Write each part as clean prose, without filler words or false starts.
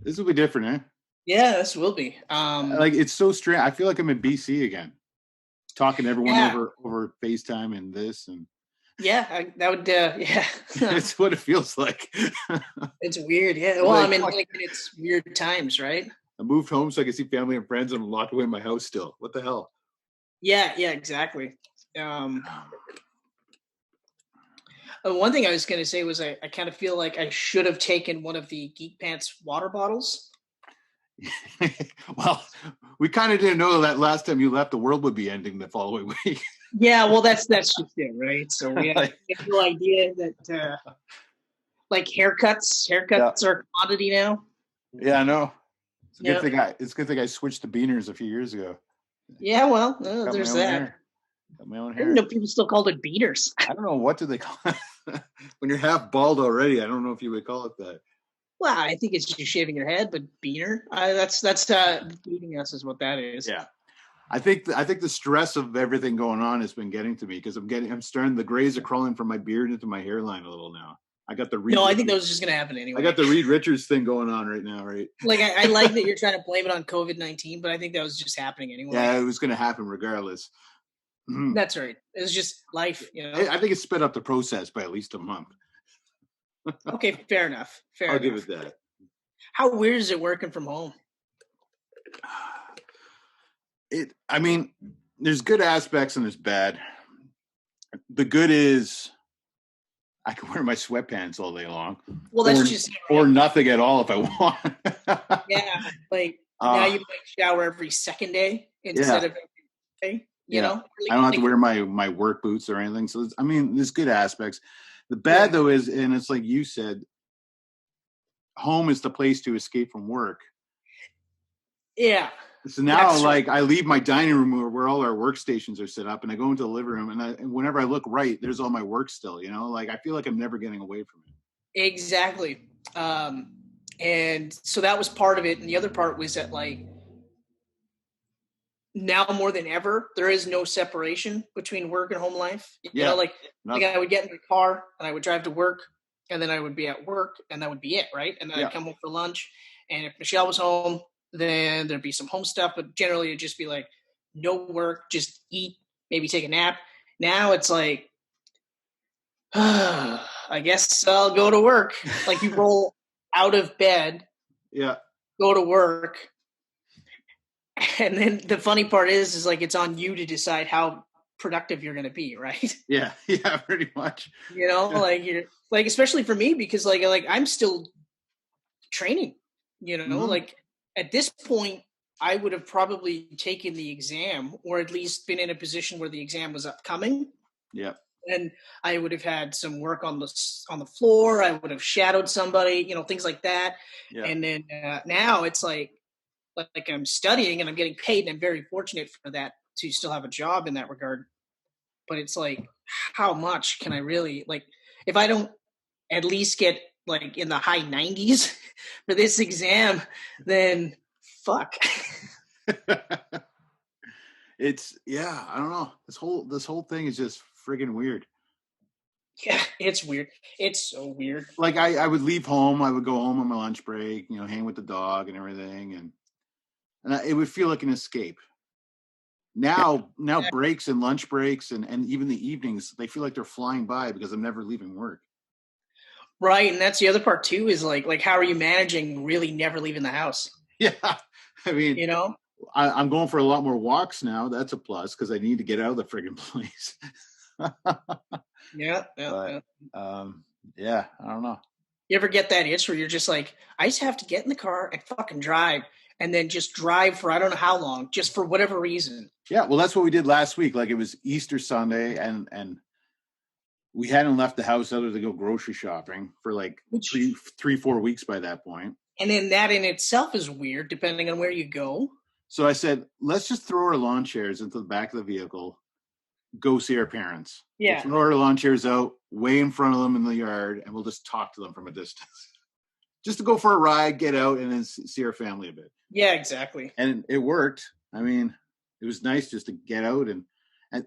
This will be different, eh? Yeah, this will be. Like it's so strange. I feel like I'm in BC again, talking to everyone over FaceTime and this and. Yeah, that would. Yeah, it's what it feels like. It's weird. Yeah. Well, I mean, like it's weird times, right? I moved home so I could see family and friends, and I'm locked away in my house still. What the hell? Yeah. Exactly. One thing I was going to say was I kind of feel like I should have taken one of the Geek Pants water bottles. Well, we kind of didn't know that last time you left, the world would be ending the following week. Yeah, well, that's just it, right? So we have no idea that, like haircuts are a commodity now. Yeah, I know. It's a good thing it's a good thing I switched to beaners a few years ago. Yeah, well, there's that. Got my own hair. I didn't know people still called it beaners. I don't know, what do they call it? When you're half bald already, I don't know if you would call it that. Well, I think it's just shaving your head, but beaner. That's beating us is what that is. Yeah, I think the stress of everything going on has been getting to me because I'm starting, the grays are crawling from my beard into my hairline a little now. I got the I think that was just going to happen anyway. I got the Reed Richards thing going on right now, right? Like I like that you're trying to blame it on COVID-19, but I think that was just happening anyway. Yeah, it was going to happen regardless. That's right. It was just life, you know. I think it sped up the process by at least a month. Okay, fair enough. I'll give it that. How weird is it working from home? I mean, there's good aspects and there's bad. The good is I can wear my sweatpants all day long. Well, that's or nothing at all if I want. Yeah, like now you might shower every second day instead of every day. You know, I don't have to wear my work boots or anything. So I mean, there's good aspects. The bad though is, and it's like you said, home is the place to escape from work. Yeah. So now, like, I leave my dining room where all our workstations are set up, and I go into the living room, and whenever I look right, there's all my work still. You know, like I feel like I'm never getting away from it. Exactly. And so that was part of it, and the other part was that, like, now more than ever, there is no separation between work and home life. You know, like I would get in the car and I would drive to work, and then I would be at work, and that would be it, right? And then I'd come home for lunch, and if Michelle was home, then there'd be some home stuff, but generally it'd just be like no work, just eat, maybe take a nap. Now it's like, I guess I'll go to work. Like you roll out of bed, go to work. And then the funny part is like it's on you to decide how productive you're going to be, right? Yeah, pretty much. You know, like you're like, especially for me, because like I'm still training. You know, like at this point, I would have probably taken the exam, or at least been in a position where the exam was upcoming. Yeah, and I would have had some work on the floor. I would have shadowed somebody, you know, things like that. Yeah. And then now it's like I'm studying and I'm getting paid, and I'm very fortunate for that, to still have a job in that regard. But it's like, how much can I really, like, if I don't at least get like in the high 90s for this exam, then fuck. It's, I don't know. This whole thing is just friggin' weird. Yeah, it's weird. It's so weird. Like I would leave home. I would go home on my lunch break, you know, hang with the dog and everything. And it would feel like an escape. Now breaks and lunch breaks and even the evenings, they feel like they're flying by because I'm never leaving work. Right. And that's the other part too, is like how are you managing really never leaving the house? Yeah. I mean, you know, I'm going for a lot more walks now. That's a plus because I need to get out of the friggin' place. Yeah. I don't know. You ever get that itch where you're just like, I just have to get in the car and fucking drive, and then just drive for I don't know how long, just for whatever reason. Yeah, well, that's what we did last week. Like it was Easter Sunday, and we hadn't left the house other than go grocery shopping for like 3-4 weeks by that point. And then that in itself is weird, depending on where you go. So I said, let's just throw our lawn chairs into the back of the vehicle, go see our parents. Yeah. We'll throw our lawn chairs out way in front of them in the yard, and we'll just talk to them from a distance. Just to go for a ride, get out, and then see our family a bit. Yeah, exactly. And it worked. I mean, it was nice just to get out, and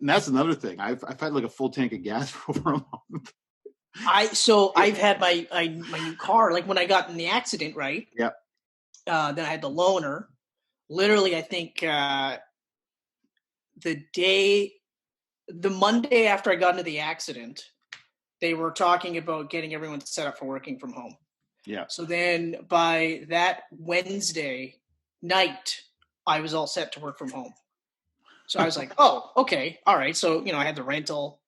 that's another thing. I've had like a full tank of gas for over a month. I've had my new car, like when I got in the accident, right? Yep. Then I had the loaner. Literally, I think the Monday after I got into the accident, they were talking about getting everyone set up for working from home. Yeah. So then by that Wednesday night, I was all set to work from home. So I was like, oh, okay. All right. So, I had the rental,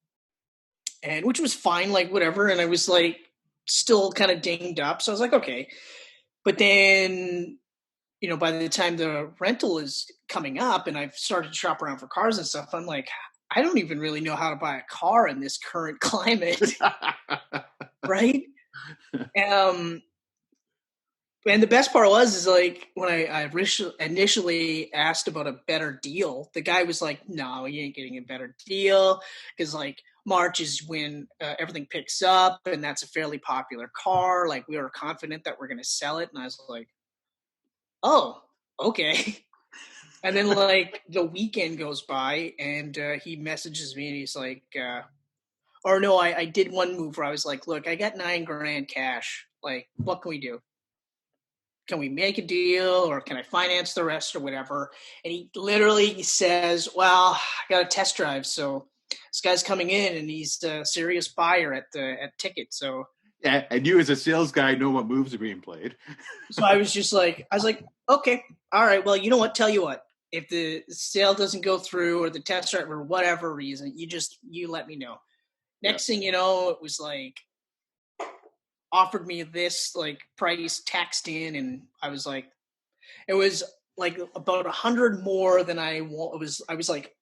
and which was fine, like whatever. And I was like still kind of dinged up. So I was like, okay. But then, by the time the rental is coming up and I've started to shop around for cars and stuff, I'm like, I don't even really know how to buy a car in this current climate. Right? And the best part is like when I initially asked about a better deal, the guy was like, no, you ain't getting a better deal because like March is when everything picks up and that's a fairly popular car. Like we were confident that we're going to sell it. And I was like, oh, okay. And then like the weekend goes by and he messages me and he's like, I did one move where I was like, look, I got $9,000 cash. Like, what can we do? Can we make a deal or can I finance the rest or whatever? And he literally says, well, I got a test drive. So this guy's coming in and he's a serious buyer at ticket. So yeah, and you as a sales guy know what moves are being played. So I was like, okay, all right. Well, you know what? Tell you what, if the sale doesn't go through or the test drive or whatever reason, you let me know. Next thing you know, it was like offered me this like price taxed in, and I was like, it was like about 100 more than I was like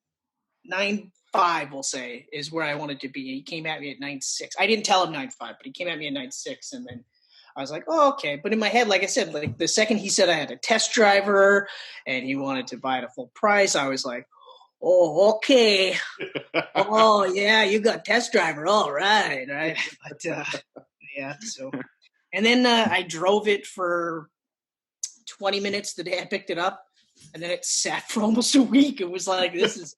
9.5, we'll say, is where I wanted to be. He came at me at 9.6. I didn't tell him 9.5, but he came at me at 9.6, and then I was like, oh, okay. But in my head, like I said, like the second he said I had a test driver and he wanted to buy it at full price, I was like, oh, okay. Oh, yeah, you got test driver. All right. But, yeah, so. And then I drove it for 20 minutes the day I picked it up, and then it sat for almost a week. It was like, this is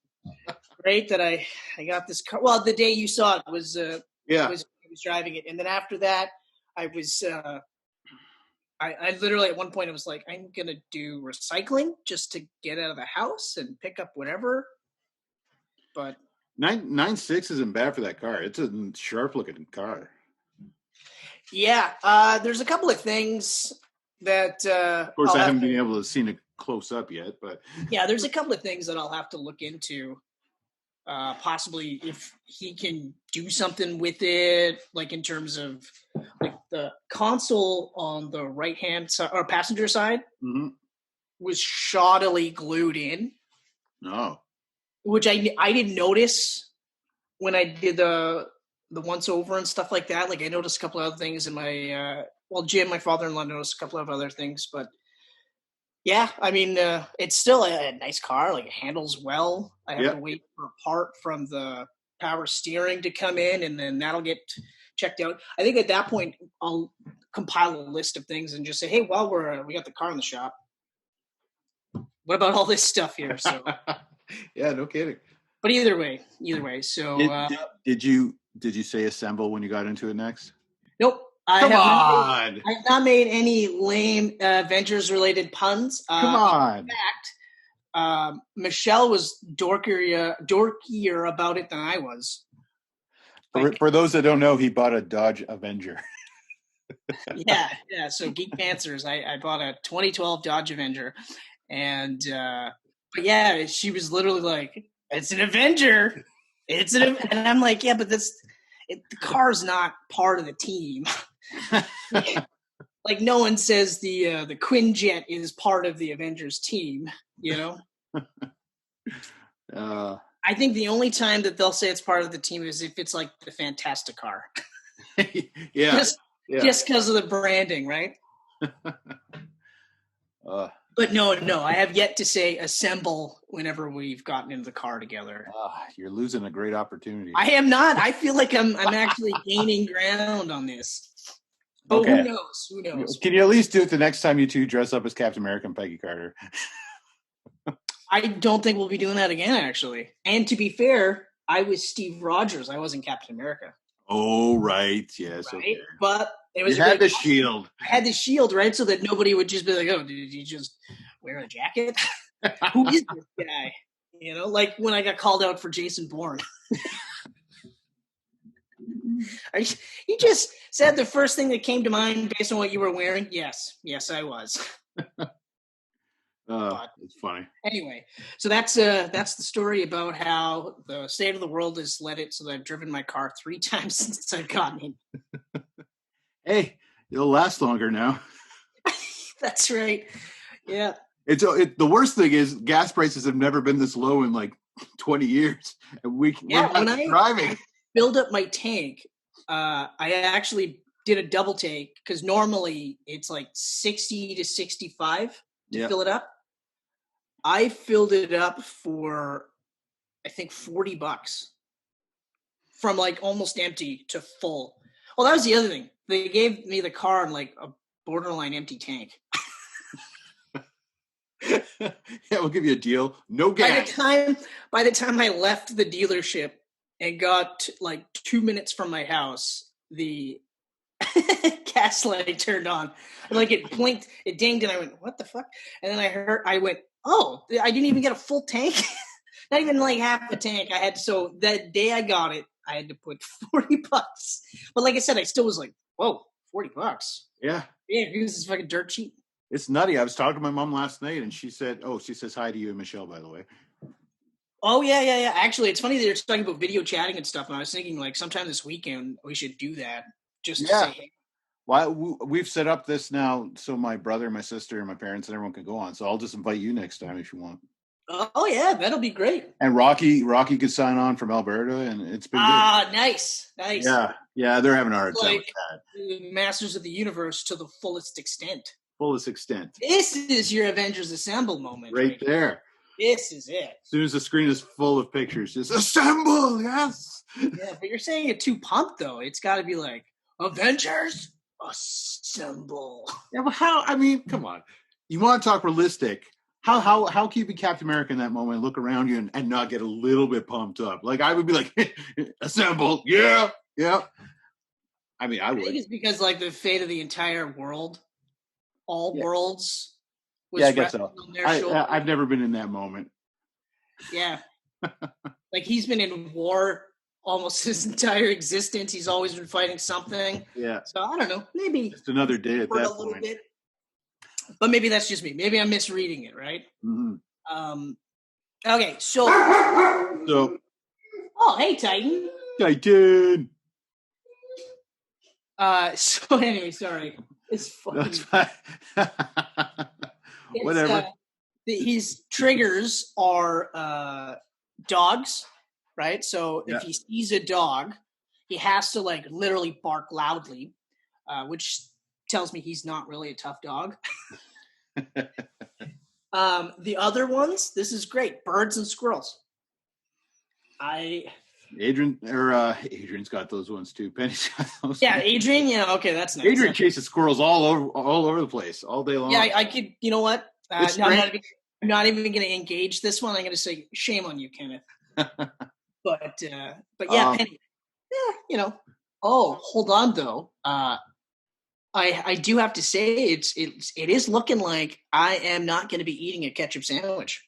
great that I got this car. Well, the day you saw it was I was driving it. And then after that, I was I literally at one point I was like, I'm gonna do recycling just to get out of the house and pick up whatever. But 9.6 isn't bad for that car. It's a sharp looking car. Yeah, there's a couple of things that of course I haven't been able to see it close up yet, but yeah, there's a couple of things that I'll have to look into. Possibly if he can do something with it, like in terms of like the console on the right hand side or passenger side was shoddily glued in. No, which I didn't notice when I did the once over and stuff like that. Like I noticed a couple of other things in my Jim, my father-in-law, noticed a couple of other things, but. Yeah, I mean, it's still a nice car. Like, it handles well. I have to wait for a part from the power steering to come in, and then that'll get checked out. I think at that point, I'll compile a list of things and just say, hey, well, we got the car in the shop. What about all this stuff here? So, yeah, no kidding. But either way. So, did you say assemble when you got into it next? Nope. I have not made any lame Avengers-related puns. Come on. In fact, Michelle was dorkier about it than I was. For those that don't know, he bought a Dodge Avenger. yeah. So Geek Pantsers, I bought a 2012 Dodge Avenger, and but yeah, she was literally like, "It's an Avenger." And I'm like, yeah, but the car's not part of the team. Like no one says the Quinjet is part of the Avengers team, you know? I think the only time that they'll say it's part of the team is if it's like the Fantastic car. Just because of the branding, right? But no, I have yet to say assemble whenever we've gotten into the car together. You're losing a great opportunity. I am not. I feel like I'm actually gaining ground on this. But okay. Who knows? Can you at least do it the next time you two dress up as Captain America and Peggy Carter? I don't think we'll be doing that again, actually. And to be fair, I was Steve Rogers. I wasn't Captain America. Oh, right. Yes. Right. Okay. But it was you had the shield. I had the shield, right? So that nobody would just be like, oh, did you just wear a jacket? Who is this guy? You know, like when I got called out for Jason Bourne. You just said the first thing that came to mind based on what you were wearing. Yes, I was. It's funny. Anyway, so that's the story about how the state of the world has led it so that I've driven my car 3 times since I've gotten in. Hey, it'll last longer now. That's right. Yeah. The worst thing is gas prices have never been this low in like 20 years, and we're not driving. I filled up my tank. I actually did a double take because normally it's like 60 to 65 to fill it up. I filled it up for, I think, $40 from like almost empty to full. Well, that was the other thing. They gave me the car in like a borderline empty tank. Yeah, we'll give you a deal. No gas. By the time I left the dealership and got like 2 minutes from my house, the gas light turned on. Like it blinked, it dinged, and I went, "What the fuck?" And then I went, "Oh, I didn't even get a full tank. Not even like half a tank." So that day I got it, I had to put $40. But like I said, I still was like, "Whoa, $40." Yeah, because it's fucking dirt cheap. It's nutty. I was talking to my mom last night, and she said hi to you and Michelle, by the way. Oh, yeah. Actually, it's funny that you're talking about video chatting and stuff, and I was thinking, like, sometime this weekend we should do that. Just to say hey. Well, we've set up this now so my brother, my sister, and my parents and everyone can go on. So I'll just invite you next time if you want. Oh, yeah, that'll be great. And Rocky could sign on from Alberta, and it's been good. Nice. Yeah, they're having a hard time with that. The Masters of the Universe to the fullest extent. This is your Avengers Assemble moment. Right there. This is it. As soon as the screen is full of pictures, just assemble, yes. Yeah, but you're saying it too pumped, though. It's got to be like, Avengers Assemble. Yeah, but how? I mean, come on. You want to talk realistic. How can you be Captain America in that moment and look around you and not get a little bit pumped up? Like, I would be like, assemble, yeah. I mean, I would. I think it's because, like, the fate of the entire world, all worlds, was I guess so. I've never been in that moment. Yeah. Like, he's been in war almost his entire existence. He's always been fighting something. Yeah. So, I don't know. Maybe. Just another day at that point. Bit. But maybe that's just me. Maybe I'm misreading it, right? Mm-hmm. Okay, so. Oh, hey, Titan. Titan. So anyway, sorry. It's fucking. Whatever. His triggers are dogs, right? So if he sees a dog, he has to like literally bark loudly, which tells me he's not really a tough dog. The other ones, this is great. Birds and squirrels. Adrian's got those ones too. Penny's got those. Yeah, Adrian. Yeah, okay, that's nice. Adrian chases squirrels all over the place all day long. Yeah, I could. You know what? I'm not even going to engage this one. I'm going to say shame on you, Kenneth. But yeah, Penny. Yeah, you know. Oh, hold on though. I do have to say it is looking like I am not going to be eating a ketchup sandwich.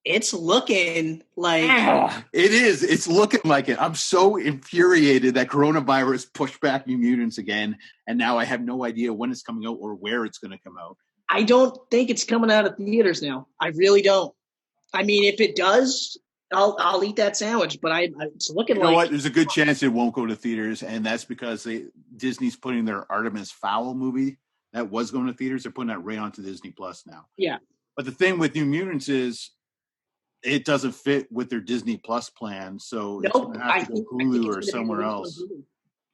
It's looking like it is. It's looking like it. I'm so infuriated that coronavirus pushed back New Mutants again, and now I have no idea when it's coming out or where it's going to come out. I don't think it's coming out of theaters now. I really don't. I mean, if it does, I'll eat that sandwich. But it's looking like. You know what? There's a good chance it won't go to theaters, and that's because Disney's putting their Artemis Fowl movie that was going to theaters. They're putting that right onto Disney Plus now. Yeah. But the thing with New Mutants is, it doesn't fit with their Disney Plus plan, so it's going to have to go Hulu or somewhere else.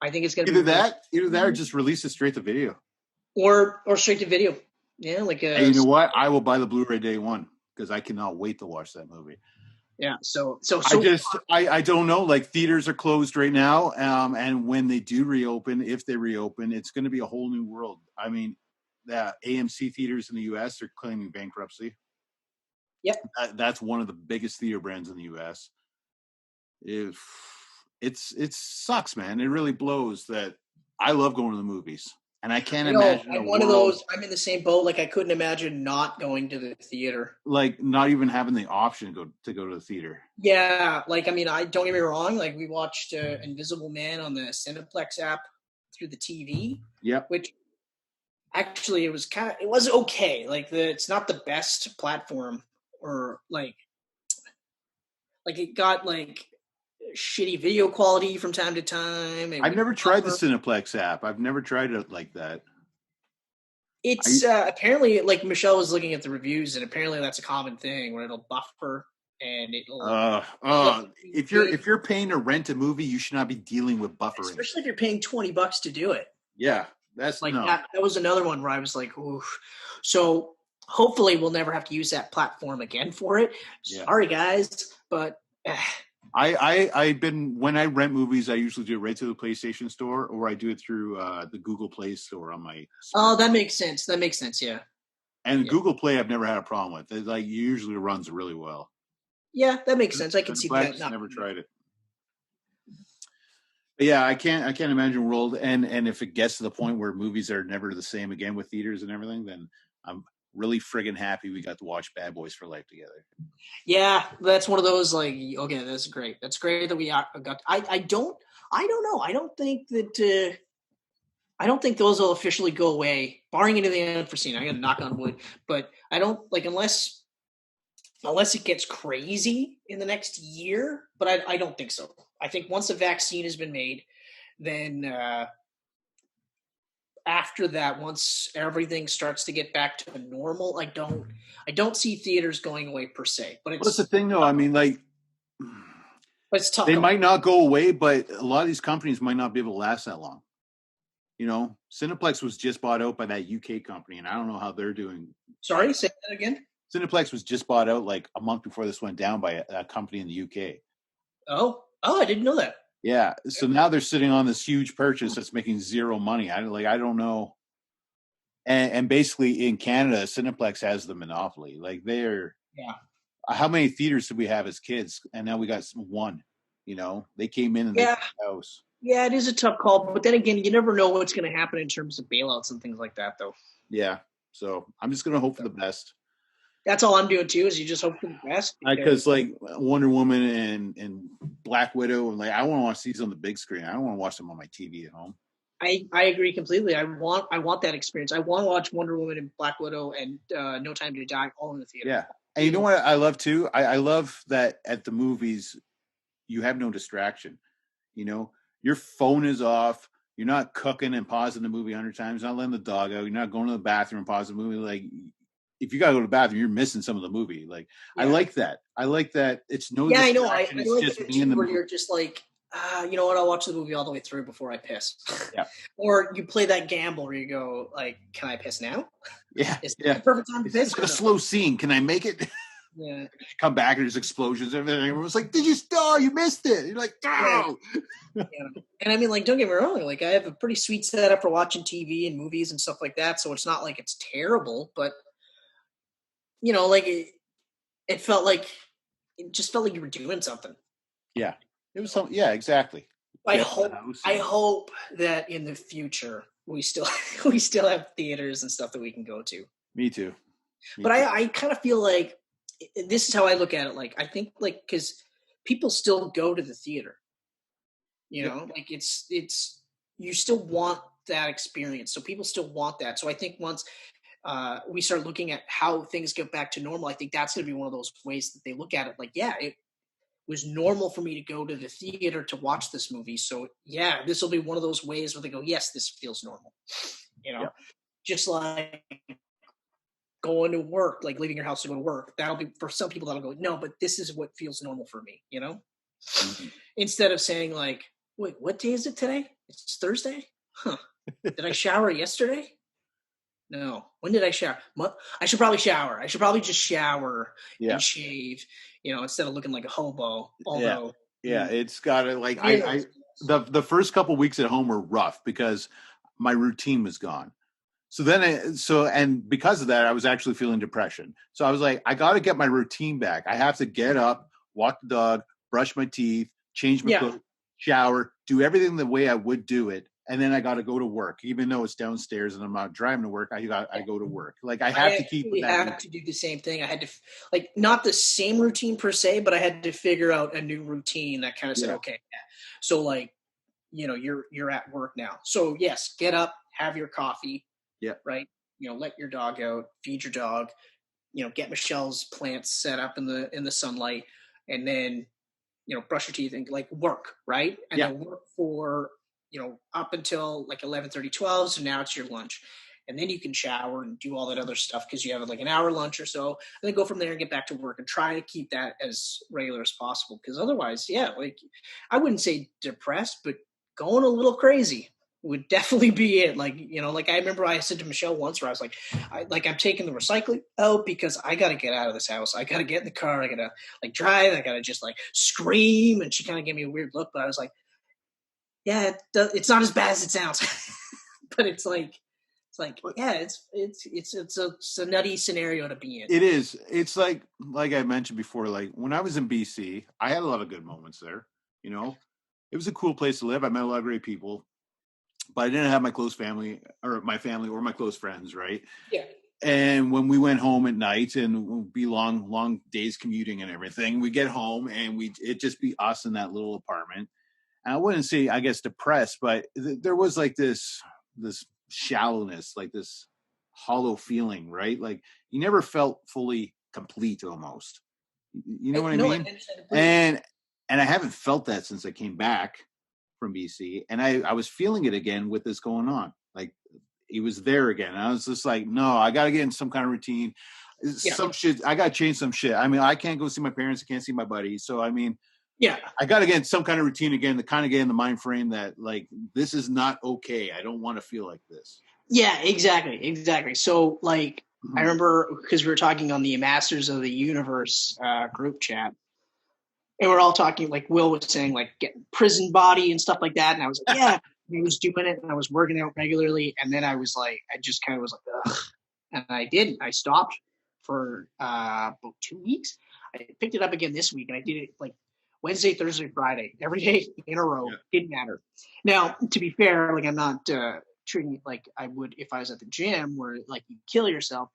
I think it's going to be either that, or just release it straight to video, or straight to video. Yeah, like hey, you know what? I will buy the Blu-ray day one because I cannot wait to watch that movie. Yeah, so I don't know. Like, theaters are closed right now, and when they do reopen, if they reopen, it's going to be a whole new world. I mean, the AMC theaters in the U.S. are claiming bankruptcy. Yep. That's one of the biggest theater brands in the U.S. it sucks, man. It really blows that I love going to the movies. And I can't imagine I'm one of those. I'm in the same boat. Like I couldn't imagine not going to the theater. Like not even having the option to go to the theater. Yeah, like I mean, I don't get me wrong. Like we watched Invisible Man on the Cineplex app through the TV. Yep. Which actually it was okay. Like it's not the best platform, or like it got like shitty video quality from time to time. I've never tried the Cineplex app. I've never tried it like that. It's apparently, like Michelle was looking at the reviews, and apparently that's a common thing where it'll buffer and it'll. If you're paying to rent a movie, you should not be dealing with buffering, especially if you're paying $20 to do it. Yeah, that's like that was another one where I was like, oof. So hopefully we'll never have to use that platform again for it. Sorry, guys, but. I've been, when I rent movies, I usually do it right to the PlayStation Store, or I do it through the Google Play Store on my. Oh, that makes sense. That makes sense. Yeah. And Google Play, I've never had a problem with. It like usually runs really well. Yeah, that makes sense. I can see that. Never tried it. But yeah, I can't imagine a world, and if it gets to the point where movies are never the same again with theaters and everything, then I'm really friggin' happy we got to watch Bad Boys for Life together. Yeah, that's one of those like, okay, that's great. That's great that we got. I don't know. I don't think those will officially go away, barring anything unforeseen. I got to knock on wood, but I don't like unless it gets crazy in the next year. But I don't think so. I think once a vaccine has been made, then. After that, once everything starts to get back to normal, I don't see theaters going away per se. But what's the thing, though? I mean, like, but it's tough. They might not go away, but a lot of these companies might not be able to last that long. You know, Cineplex was just bought out by that UK company, and I don't know how they're doing. Sorry, say that again. Cineplex was just bought out like a month before this went down by a company in the UK. Oh, I didn't know that. Yeah, so now they're sitting on this huge purchase that's making zero money. I don't know. And basically in Canada, Cineplex has the monopoly. Like how many theaters did we have as kids? And now we got one. You know, they came in and they bought the house. Yeah, it is a tough call, but then again, you never know what's going to happen in terms of bailouts and things like that, though. Yeah, so I'm just going to hope for the best. That's all I'm doing too. Is you just hope for the best. Because like Wonder Woman and Black Widow, and like I want to watch these on the big screen. I don't want to watch them on my TV at home. I agree completely. I want that experience. I want to watch Wonder Woman and Black Widow and No Time to Die all in the theater. Yeah, and you know what I love too? I love that at the movies you have no distraction. You know, your phone is off. You're not cooking and pausing the movie 100 times. You're not letting the dog out. You're not going to the bathroom and pausing the movie. Like, if you got to go to the bathroom, you're missing some of the movie. Like, I like that. I like that. It's no distraction. I know. I it's like just it me in the where movie. You're just like, you know what? I'll watch the movie all the way through before I piss. Yeah. Or you play that gamble where you go, like, can I piss now? Yeah. Is the perfect time to piss? It's a slow scene. Can I make it? Yeah. Come back and there's explosions and everything. Everyone's like, "Did you star? You missed it." You're like, "No." Yeah. And I mean, like, don't get me wrong. Like, I have a pretty sweet setup for watching TV and movies and stuff like that. So it's not like it's terrible, but you know, like it just felt like you were doing something. Yeah, it was something. Yeah, exactly. I hope that in the future we still have theaters and stuff that we can go to. Me too. But I kind of feel like this is how I look at it. Like, I think like, cause people still go to the theater, you know, like it's, you still want that experience. So people still want that. So I think once we start looking at how things get back to normal, I think that's going to be one of those ways that they look at it. Like, yeah, it was normal for me to go to the theater to watch this movie. So yeah, this will be one of those ways where they go, yes, this feels normal, you know, just like going to work, like leaving your house to go to work. That'll be for some people that'll go, no, but this is what feels normal for me, you know? Mm-hmm. Instead of saying like, wait, what day is it today? It's Thursday? Huh. Did I shower yesterday? No. When did I shower? I should probably shower. I should probably just shower and shave, you know, instead of looking like a hobo. Although, it's got to like, the first couple weeks at home were rough because my routine was gone. So then, and because of that, I was actually feeling depression. So I was like, I got to get my routine back. I have to get up, walk the dog, brush my teeth, change my clothes, shower, do everything the way I would do it. And then I got to go to work, even though it's downstairs and I'm not driving to work. I go to work. Like I have to keep that. I had to do the same thing. I had to like not the same routine per se, but I had to figure out a new routine that kind of said, okay, so like, you know, you're at work now. So yes, get up, have your coffee. Yeah. Right. You know, let your dog out, feed your dog, you know, get Michelle's plants set up in the sunlight, and then, you know, brush your teeth and like work, right? And then work for, you know, up until like 11:30, 12. So now it's your lunch. And then you can shower and do all that other stuff because you have like an hour lunch or so, and then go from there and get back to work and try to keep that as regular as possible. Because otherwise, like I wouldn't say depressed, but going a little crazy would definitely be it. Like, you know, like I remember I said to Michelle once where I was like, I'm taking the recycling out because I got to get out of this house. I got to get in the car. I got to like drive. I got to just like scream. And she kind of gave me a weird look, but I was like, yeah, it's not as bad as it sounds, but it's a nutty scenario to be in. It is. It's like I mentioned before, like when I was in BC, I had a lot of good moments there. You know, it was a cool place to live. I met a lot of great people. But I didn't have my close family or my close friends, right? Yeah. And when we went home at night and it would be long days commuting and everything, we get home and it'd just be us in that little apartment. And I wouldn't say, I guess, depressed, but there was like this shallowness, like this hollow feeling, right? Like you never felt fully complete almost. You know what I mean? And I haven't felt that since I came back from BC, and I was feeling it again with this going on. Like he was there again. And I was just like, no, I got to get in some kind of routine. Some shit. I got to change some shit. I mean, I can't go see my parents. I can't see my buddies. So I mean, I got to get in some kind of routine again to kind of get in the mind frame that like this is not okay. I don't want to feel like this. Yeah, exactly. So like I remember because we were talking on the Masters of the Universe group chat. And we're all talking, like Will was saying, like getting prison body and stuff like that. And I was like, yeah, I was doing it and I was working out regularly. And then I was like, I just kind of was like, ugh. And I didn't. I stopped for about 2 weeks. I picked it up again this week and I did it like Wednesday, Thursday, Friday, every day in a row. Didn't matter. Now, to be fair, like I'm not treating it like I would if I was at the gym where like you kill yourself.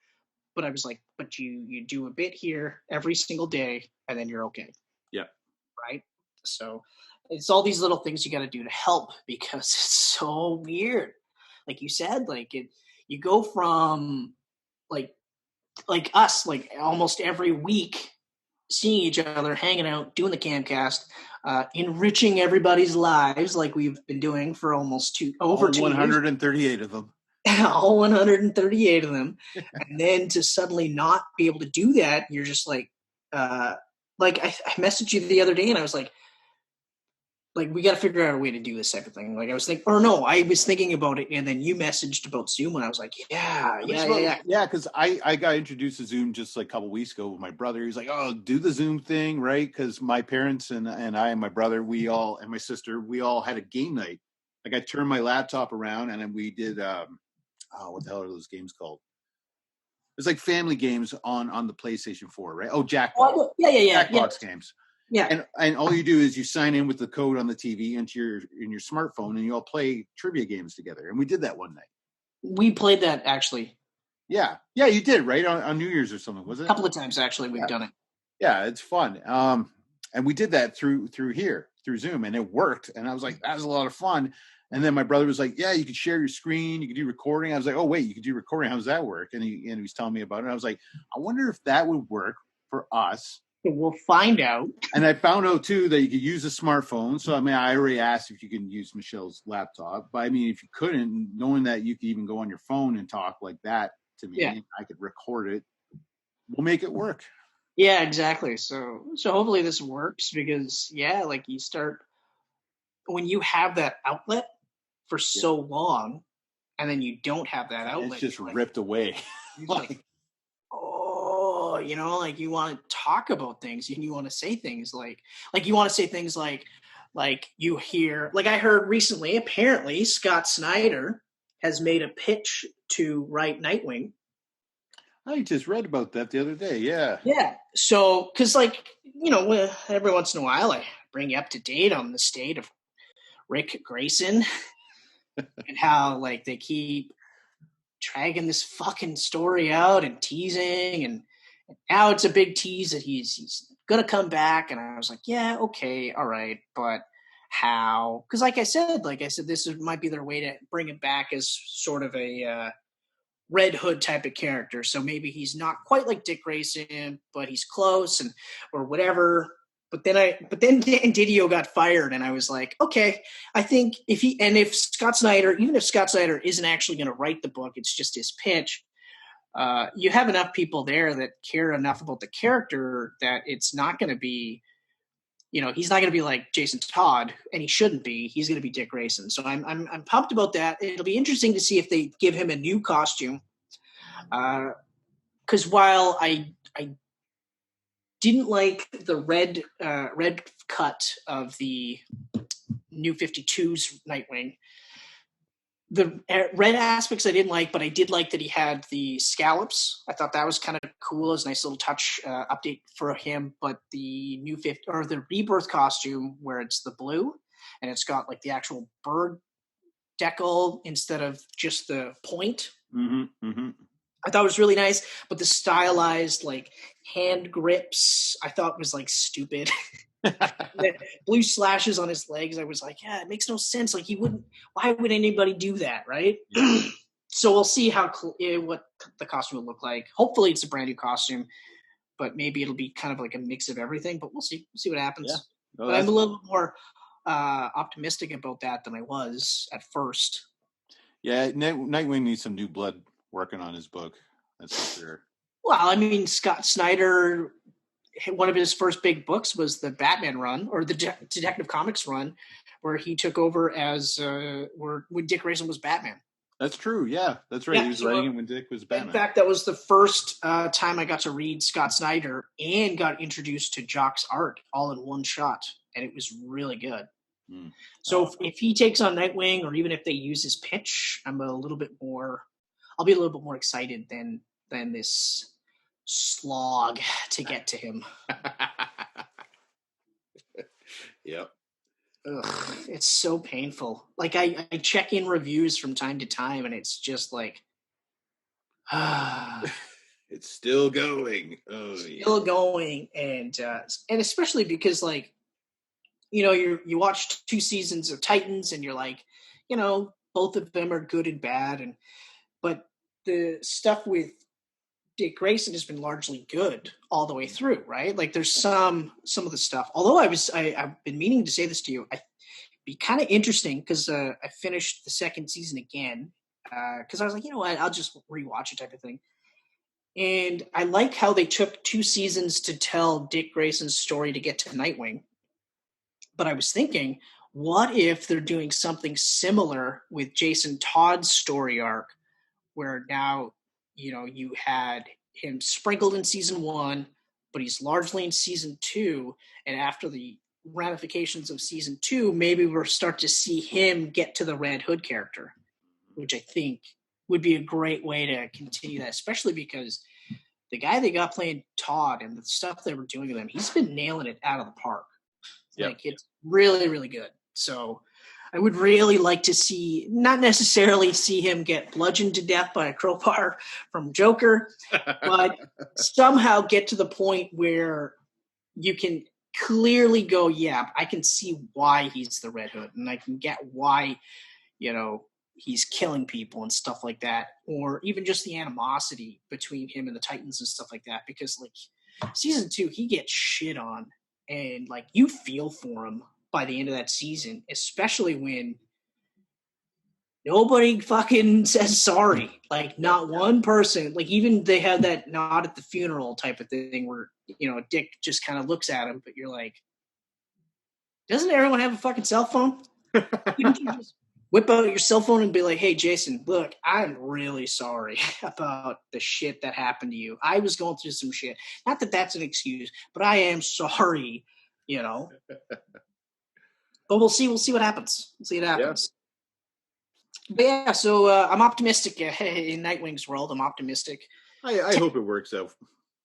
But I was like, but you do a bit here every single day and then you're okay. Yeah. Right. So it's all these little things you got to do to help because it's so weird. Like you said, like you go from like us, like almost every week seeing each other, hanging out, doing the Camcast, enriching everybody's lives like we've been doing for almost over 138 years. of them. All 138 of them. And then to suddenly not be able to do that, you're just like I messaged you the other day and I was like we got to figure out a way to do this type of thing. Like I was thinking about it and then you messaged about Zoom and I was like, yeah. Because I got introduced to Zoom just like a couple weeks ago with my brother. He's like, oh, do the Zoom thing, right? Because my parents and I and my brother, and my sister, we all had a game night. Like I turned my laptop around and then we did, what the hell are those games called? It's like family games on the PlayStation 4, right? Oh, Jackbox. Jackbox games. Yeah. And all you do is you sign in with the code on the TV in your smartphone and you all play trivia games together. And we did that one night. We played that actually. Yeah. Yeah, you did, right? On New Year's or something, was it? A couple of times actually we've done it. Yeah, it's fun. And we did that through Zoom and it worked. And I was like, that was a lot of fun. And then my brother was like, yeah, you could share your screen. You could do recording. I was like, oh, wait, you could do recording. How does that work? And he was telling me about it. I was like, I wonder if that would work for us. We'll find out. And I found out, too, that you could use a smartphone. So, I mean, I already asked if you can use Michelle's laptop. But, I mean, if you couldn't, knowing that you could even go on your phone and talk like that to me, I could record it. We'll make it work. Yeah, exactly. So hopefully this works because, like you start – when you have that outlet – for so long, and then you don't have that outlet. It's just ripped away. Like, oh, you know, like you want to talk about things and you want to say things like you want to say things like you hear, like I heard recently, apparently Scott Snyder has made a pitch to write Nightwing. I just read about that the other day. Yeah. Yeah. So, cause like, you know, every once in a while I bring you up to date on the state of Rick Grayson and how like they keep dragging this fucking story out and teasing, and now it's a big tease that he's gonna come back. And I was like, yeah, okay, all right, but how? Because like I said, might be their way to bring him back as sort of a Red Hood type of character. So maybe he's not quite like Dick Grayson, but he's close, and or whatever. But then Dan Didio got fired, and I was like, okay, I think if Scott Snyder, even if Scott Snyder isn't actually going to write the book, it's just his pitch. You have enough people there that care enough about the character that it's not going to be, he's not going to be like Jason Todd, and he shouldn't be. He's going to be Dick Grayson. So I'm pumped about that. It'll be interesting to see if they give him a new costume. Because while I didn't like the red cut of the New 52's Nightwing, the red aspects I didn't like, but I did like that he had the scallops. I thought that was kind of cool. It was a nice little touch update for him. But the the Rebirth costume, where it's the blue and it's got like the actual bird decal instead of just the point. Mm-hmm, mm-hmm. I thought it was really nice, but the stylized like hand grips I thought was like stupid. The blue slashes on his legs, I was like, yeah, it makes no sense. Like why would anybody do that, right? Yeah. So we'll see what the costume will look like. Hopefully it's a brand new costume, but maybe it'll be kind of like a mix of everything, but we'll see. We'll see what happens. Yeah. But I'm a little more optimistic about that than I was at first. Yeah, Nightwing needs some new blood working on his book. That's for sure. Well, I mean, Scott Snyder, one of his first big books was the Batman run, or the Detective Comics run, where he took over as when Dick Grayson was Batman. That's true. Yeah, that's right. Yeah, he was writing it when Dick was Batman. In fact, that was the first time I got to read Scott Snyder and got introduced to Jock's art all in one shot, and it was really good. Mm. So if he takes on Nightwing, or even if they use his pitch, I'll be a little bit more excited than this slog to get to him. Yep. Ugh, it's so painful. Like I check in reviews from time to time, and it's just like, it's still going. Oh, still going, and especially because like, you watched 2 seasons of Titans, and you're like, both of them are good and bad, but the stuff with Dick Grayson has been largely good all the way through, right? Like there's some of the stuff. Although I've been meaning to say this to you, I'd be kind of interesting because I finished the second season again because I was like, you know what, I'll just rewatch it type of thing. And I like how they took 2 seasons to tell Dick Grayson's story to get to Nightwing. But I was thinking, what if they're doing something similar with Jason Todd's story arc, where now you had him sprinkled in season 1, but he's largely in season 2. And after the ramifications of season 2, maybe we'll start to see him get to the Red Hood character, which I think would be a great way to continue that, especially because the guy they got playing Todd and the stuff they were doing with him, he's been nailing it out of the park. Yep. Like it's really, really good. So I would really like to not necessarily see him get bludgeoned to death by a crowbar from Joker, but somehow get to the point where you can clearly go, yeah, I can see why he's the Red Hood, and I can get why, he's killing people and stuff like that, or even just the animosity between him and the Titans and stuff like that, because like season 2, he gets shit on, and like you feel for him by the end of that season, especially when nobody fucking says sorry. Like not one person, like even they have that nod at the funeral type of thing where, Dick just kind of looks at him, but you're like, doesn't everyone have a fucking cell phone? Couldn't you just whip out your cell phone and be like, hey, Jason, look, I'm really sorry about the shit that happened to you. I was going through some shit. Not that that's an excuse, but I am sorry, But we'll see. We'll see what happens. We'll see what happens. Yeah. But yeah, so I'm optimistic in Nightwing's world. I'm optimistic. I hope it works out.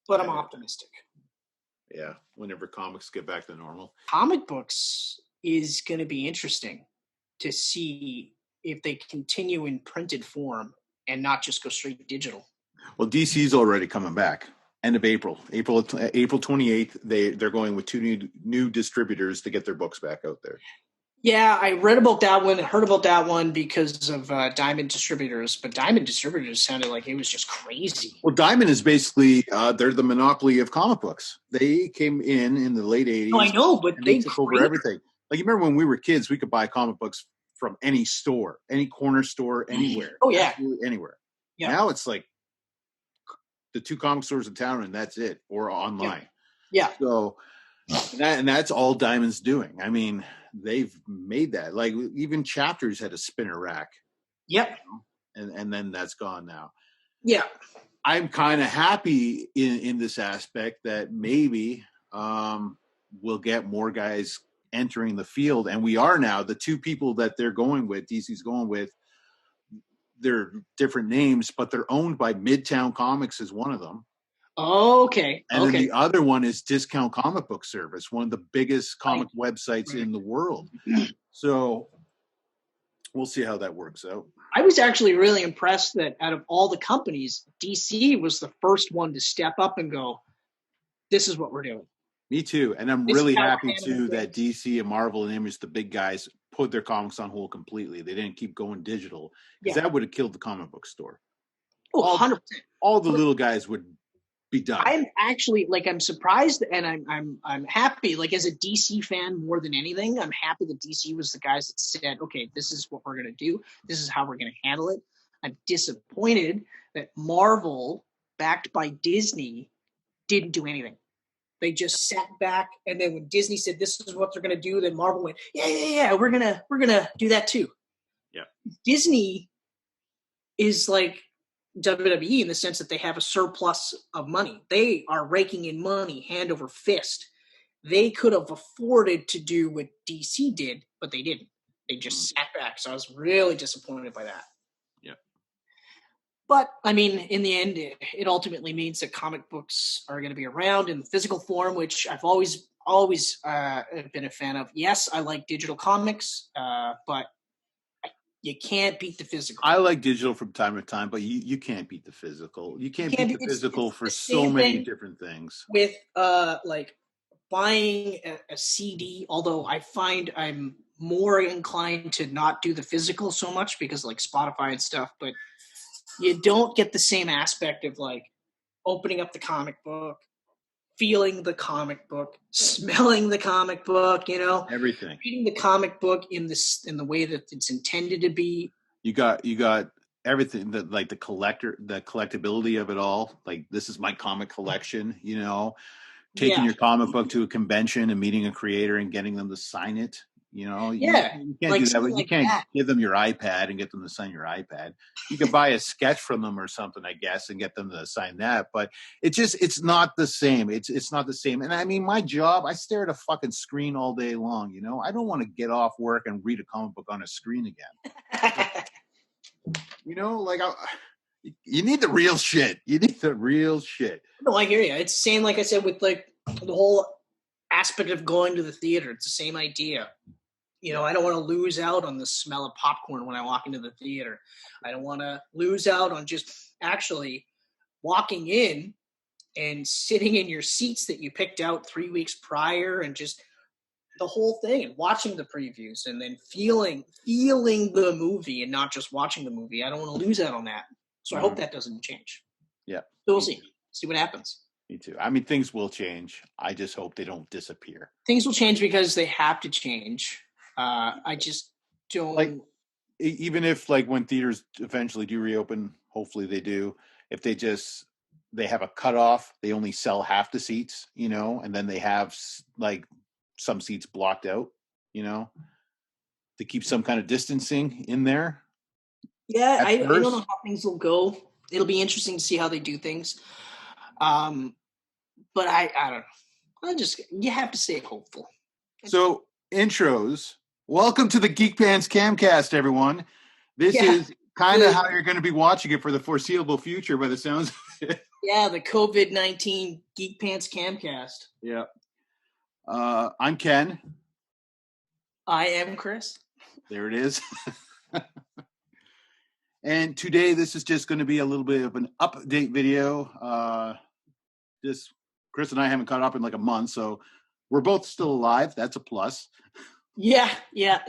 But I'm optimistic. Yeah, whenever comics get back to normal. Comic books is going to be interesting to see if they continue in printed form and not just go straight digital. Well, DC's already coming back. End of April 28th. They're going with two new distributors to get their books back out there. Yeah, I read about that one, heard about that one because of Diamond Distributors, but Diamond Distributors sounded like it was just crazy. Well, Diamond is basically, they're the monopoly of comic books. They came in the late 80s. Oh, I know, but they took over everything. Like, you remember when we were kids, we could buy comic books from any store, any corner store, anywhere. Oh, yeah. Absolutely anywhere. Yeah. Now it's like the 2 comic stores in town and that's it, or online. Yeah. So, and that's all Diamond's doing. I mean, they've made that. Like, even Chapters had a spinner rack. Yep. And then that's gone now. Yeah. I'm kind of happy in this aspect that maybe we'll get more guys entering the field. And we are now. The 2 people that they're going with, DC's going with, they're different names, but they're owned by Midtown Comics is one of them. Okay. And then the other one is Discount Comic Book Service, one of the biggest comic websites in the world. So we'll see how that works out. I was actually really impressed that out of all the companies, DC was the first one to step up and go, this is what we're doing. Me too. And I'm really happy too that DC and Marvel and Image, the big guys, put their comics on hold completely. They didn't keep going digital because that would have killed the comic book store. Oh, 100%. All the little guys would be done. I'm actually I'm surprised and I'm happy. Like, as a DC fan more than anything, I'm happy that DC was the guys that said, okay, this is what we're gonna do. This is how we're gonna handle it. I'm disappointed that Marvel, backed by Disney, didn't do anything. They just sat back, and then when Disney said this is what they're gonna do, then Marvel went, yeah, we're gonna do that too. Yeah. Disney is like WWE in the sense that they have a surplus of money. They are raking in money hand over fist. They could have afforded to do what DC did, but they didn't. They just sat back. So I was really disappointed by that. Yeah. But, I mean, in the end, it ultimately means that comic books are going to be around in physical form, which I've always been a fan of. Yes, I like digital comics, but you can't beat the physical. I like digital from time to time, but you can't beat the physical. You can't beat the physical for so many different things. With like buying a CD, although I find I'm more inclined to not do the physical so much because like Spotify and stuff, but you don't get the same aspect of like opening up the comic book, feeling the comic book, smelling the comic book, everything. Reading the comic book in the way that it's intended to be. You got everything, that like the collectability of it all. Like, this is my comic collection, taking your comic book to a convention and meeting a creator and getting them to sign it. You can't do that. But you can't give them your iPad and get them to sign your iPad. You can buy a sketch from them or something, I guess, and get them to sign that. But it's not the same. It's not the same. And I mean, my job, I stare at a fucking screen all day long. I don't want to get off work and read a comic book on a screen again. Like you need the real shit. You need the real shit. No, I hear you. It's the same, like I said, with like the whole aspect of going to the theater. It's the same idea. I don't want to lose out on the smell of popcorn when I walk into the theater. I don't want to lose out on just actually walking in and sitting in your seats that you picked out 3 weeks prior and just the whole thing and watching the previews and then feeling the movie and not just watching the movie. I don't want to lose out on that. So I hope that doesn't change. Yeah. So we'll see. See what happens. Me too. I mean, things will change. I just hope they don't disappear. Things will change because they have to change. I just don't like, even if like when theaters eventually do reopen, hopefully they do. If they have a cutoff, they only sell half the seats, and then they have like some seats blocked out, to keep some kind of distancing in there. Yeah, I don't know how things will go. It'll be interesting to see how they do things. But I don't know. You have to stay hopeful. So, intros. Welcome to the Geek Pants Camcast, everyone. This is kind of how you're going to be watching it for the foreseeable future by the sounds of it. Yeah, the COVID-19 Geek Pants Camcast. Yeah. I'm Ken. I am Chris. There it is. And today, this is just going to be a little bit of an update video. Chris and I haven't caught up in like a month, so we're both still alive. That's a plus. Yeah. This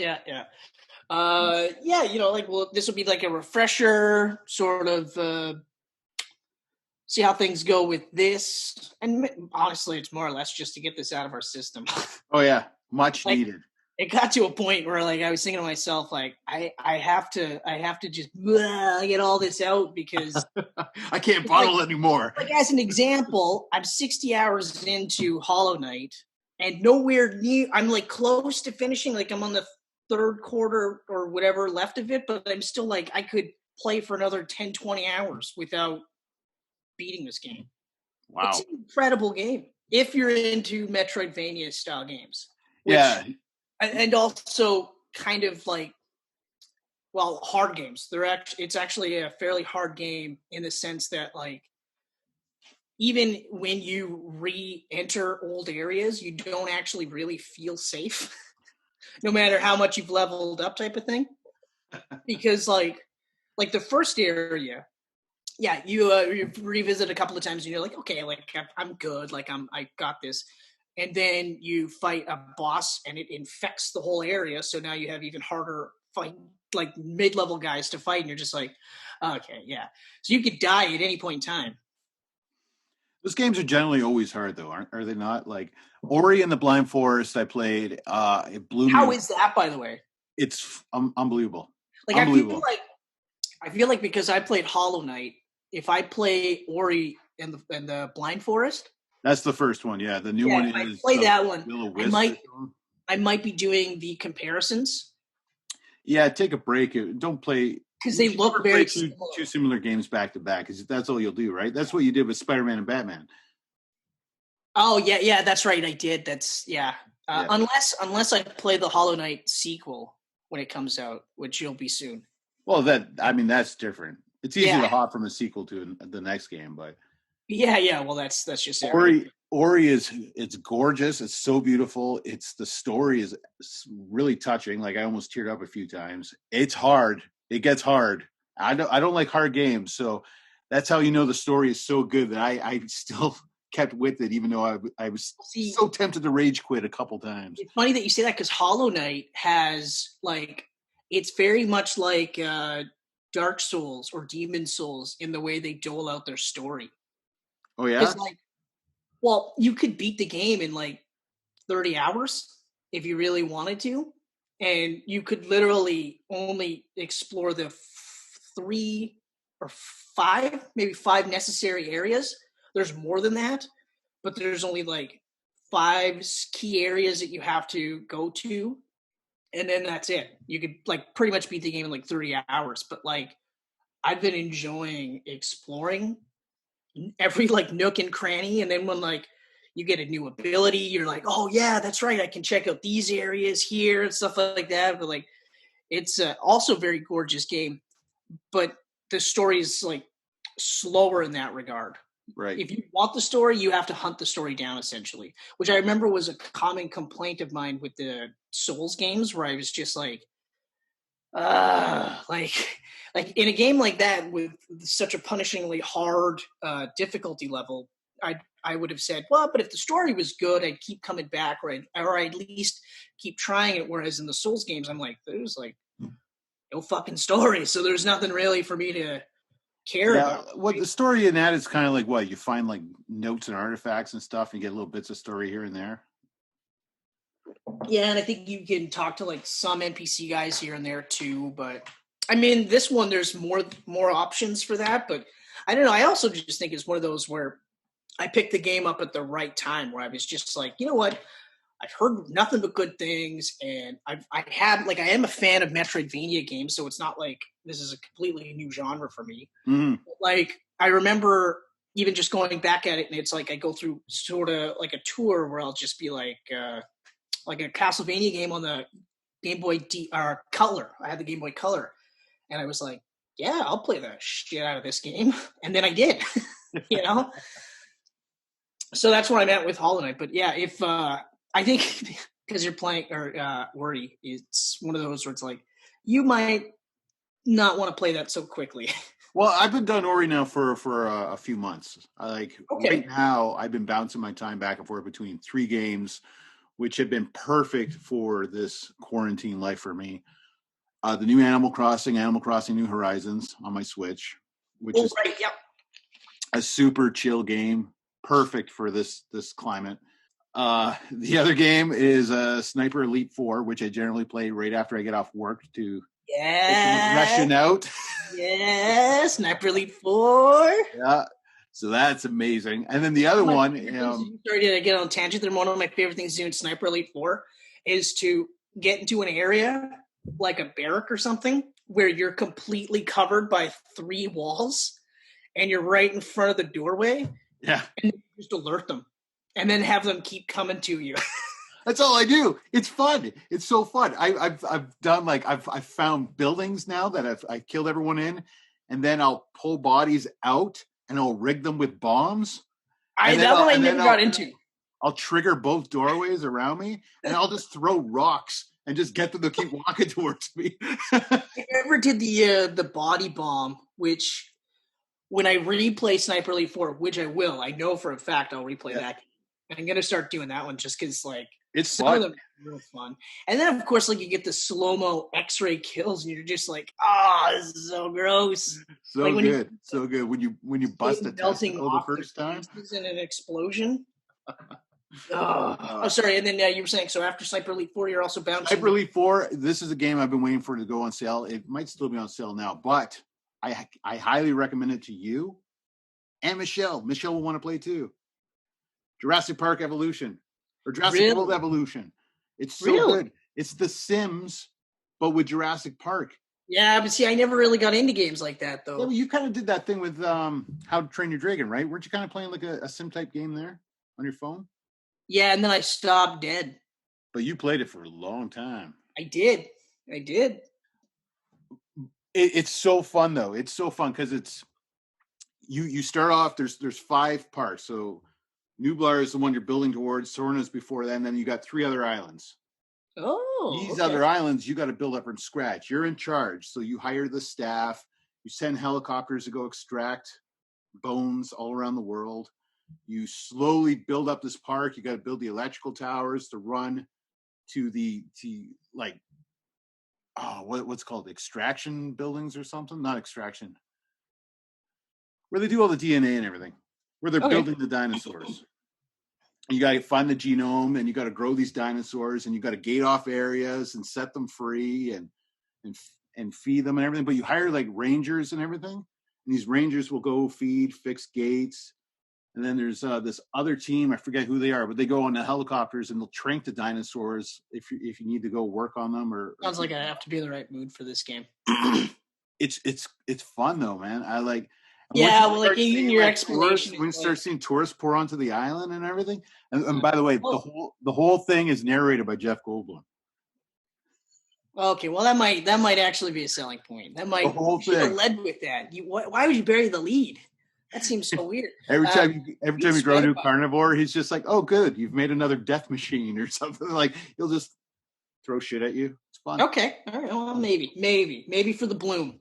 will be like a refresher, sort of see how things go with this. And honestly, it's more or less just to get this out of our system. Oh yeah, much needed. It got to a point where like I was thinking to myself, like I have to just get all this out because I can't bottle anymore. Like as an example, I'm 60 hours into Hollow Knight and nowhere near. I'm like close to finishing. Like I'm on the third quarter or whatever left of it, but I'm still like I could play for another 10, 20 hours without beating this game. Wow, it's an incredible game if you're into Metroidvania style games. Yeah. And also kind of like, well, hard games. It's actually a fairly hard game in the sense that like, even when you re-enter old areas, you don't actually really feel safe, no matter how much you've leveled up type of thing. Because like the first area, yeah, you revisit a couple of times and you're like, okay, like I'm good. Like I got this. And then you fight a boss and it infects the whole area. So now you have even harder fight, like mid-level guys to fight. And you're just like, okay, yeah. So you could die at any point in time. Those games are generally always hard though, are they not? Like Ori and the Blind Forest I played, it blew me. How is that, by the way? It's unbelievable. Like unbelievable. I feel like because I played Hollow Knight, if I play Ori and the Blind Forest, that's the first one, yeah. The new one is. I play that one. I might be doing the comparisons. Yeah, take a break. Don't play because they look very two similar games back to back. Because that's all you'll do, right? That's what you did with Spider-Man and Batman. Oh yeah, that's right. I did. That's yeah. Unless I play the Hollow Knight sequel when it comes out, which you'll be soon. Well, that's different. It's easy to hop from a sequel to the next game, but. Yeah. Well, that's just it. Ori it's gorgeous. It's so beautiful. The story is really touching. Like I almost teared up a few times. It's hard. It gets hard. I don't like hard games, so that's how you know the story is so good that I still kept with it, even though I was so tempted to rage quit a couple times. It's funny that you say that because Hollow Knight has like it's very much like Dark Souls or Demon Souls in the way they dole out their story. Oh yeah. It's like, well, you could beat the game in like 30 hours if you really wanted to, and you could literally only explore the 3 or 5, maybe 5 necessary areas. There's more than that, but there's only like 5 key areas that you have to go to, and then that's it. You could like pretty much beat the game in like 30 hours, but like I've been enjoying exploring every like nook and cranny, and then when like you get a new ability, you're like, oh yeah, that's right, I can check out these areas here and stuff like that. But like it's also a very gorgeous game, but the story is like slower in that regard. Right. If you want the story, you have to hunt the story down essentially, which I remember was a common complaint of mine with the Souls games, where I was just like like in a game like that with such a punishingly hard difficulty level, I would have said, well, but if the story was good, I'd keep coming back, or I'd at least keep trying it. Whereas in the Souls games, I'm like, there's like no fucking story, so there's nothing really for me to care about. What the story in that is kind of like what you find like notes and artifacts and stuff, and you get little bits of story here and there. Yeah, and I think you can talk to like some NPC guys here and there too, but I mean, this one there's more options for that, but I don't know. I also just think it's one of those where I picked the game up at the right time, where I was just like, you know what? I've heard nothing but good things, and I am a fan of Metroidvania games, so it's not like this is a completely new genre for me. Mm. Like I remember even just going back at it, and it's like I go through sort of like a tour where I'll just be like a Castlevania game on the Game Boy Color. I had the Game Boy Color, and I was like, yeah, I'll play the shit out of this game, and then I did, you know. So that's what I meant with Hollow Knight. But yeah, if I think because you're playing or Ori. It's one of those where it's like you might not want to play that so quickly. Well, I've been done Ori now for a few months. Okay. Right now, I've been bouncing my time back and forth between 3 games, which have been perfect for this quarantine life for me. The new Animal Crossing New Horizons on my Switch, which is a super chill game, perfect for this climate. The other game is Sniper Elite 4, which I generally play right after I get off work to ration out. Yeah, Sniper Elite 4. Yeah, so that's amazing. And then the other one, sorry to get on a tangent. They're one of my favorite things to do in Sniper Elite 4 is to get into an area like a barrack or something where you're completely covered by 3 walls and you're right in front of the doorway. Yeah. And just alert them and then have them keep coming to you. That's all I do. It's fun. It's so fun. I've done I've found buildings now that I killed everyone in, and then I'll pull bodies out and I'll rig them with bombs. I never got into. I'll trigger both doorways around me, and I'll just throw rocks and just get them to keep walking towards me. I ever did the body bomb, which when I replay Sniper Elite 4, which I will, I know for a fact I'll replay that. I'm gonna start doing that one just because it's some fun. of them are real fun. And then of course you get the slow-mo X-ray kills and you're just like, this is so gross. So good. So good. When you bust a testicle the first time. In an explosion. Sorry. And then you were saying, so after Sniper Elite 4, you're also bouncing. Sniper Elite 4, this is a game I've been waiting for to go on sale. It might still be on sale now, but I highly recommend it to you and Michelle. Michelle will want to play too. Jurassic Park Evolution or Jurassic World Evolution. It's so good. It's The Sims, but with Jurassic Park. Yeah, but see, I never really got into games like that though. Yeah, well, you kind of did that thing with How to Train Your Dragon, right? Weren't you kind of playing like a sim type game there on your phone? Yeah, and then I stopped dead. But you played it for a long time. I did. It's so fun though. It's so fun because it's you start off. There's 5 parts. So Nublar is the one you're building towards. Sorna's before that, and then you got 3 other islands. These other islands you got to build up from scratch. You're in charge, so you hire the staff. You send helicopters to go extract bones all around the world. You slowly build up this park. You got to build the electrical towers to run to what's called extraction buildings or something. Not extraction, where they do all the DNA and everything. Where they're building the dinosaurs. You got to find the genome, and you got to grow these dinosaurs, and you got to gate off areas and set them free and feed them and everything. But you hire like rangers and everything, and these rangers will go feed, fix gates. And then there's this other team, I forget who they are, but they go on the helicopters and they'll trank the dinosaurs if you need to go work on them. Sounds like I have to be in the right mood for this game. It's fun though, man. I like. Yeah, well, like even your explanation. When you start seeing tourists pour onto the island and everything, and by the way, the whole thing is narrated by Jeff Goldblum. Okay, well that might actually be a selling point. That might have led with that. Why would you bury the lead? That seems so weird. Every time you grow a new carnivore, he's just like, "Oh, good, you've made another death machine or something." Like he'll just throw shit at you. It's fun. Okay, all right. Well, maybe for the bloom.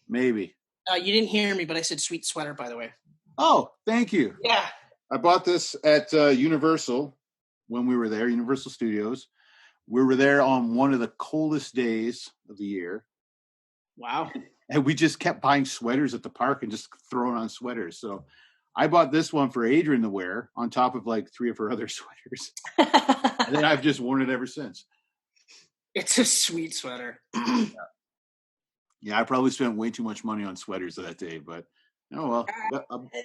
Maybe. You didn't hear me, but I said sweet sweater, by the way. Oh, thank you. Yeah. I bought this at Universal when we were there, Universal Studios. We were there on one of the coldest days of the year. Wow. And we just kept buying sweaters at the park and just throwing on sweaters. So I bought this one for Adrian to wear on top of like 3 of her other sweaters. And then I've just worn it ever since. It's a sweet sweater. Yeah, I probably spent way too much money on sweaters that day, but oh well.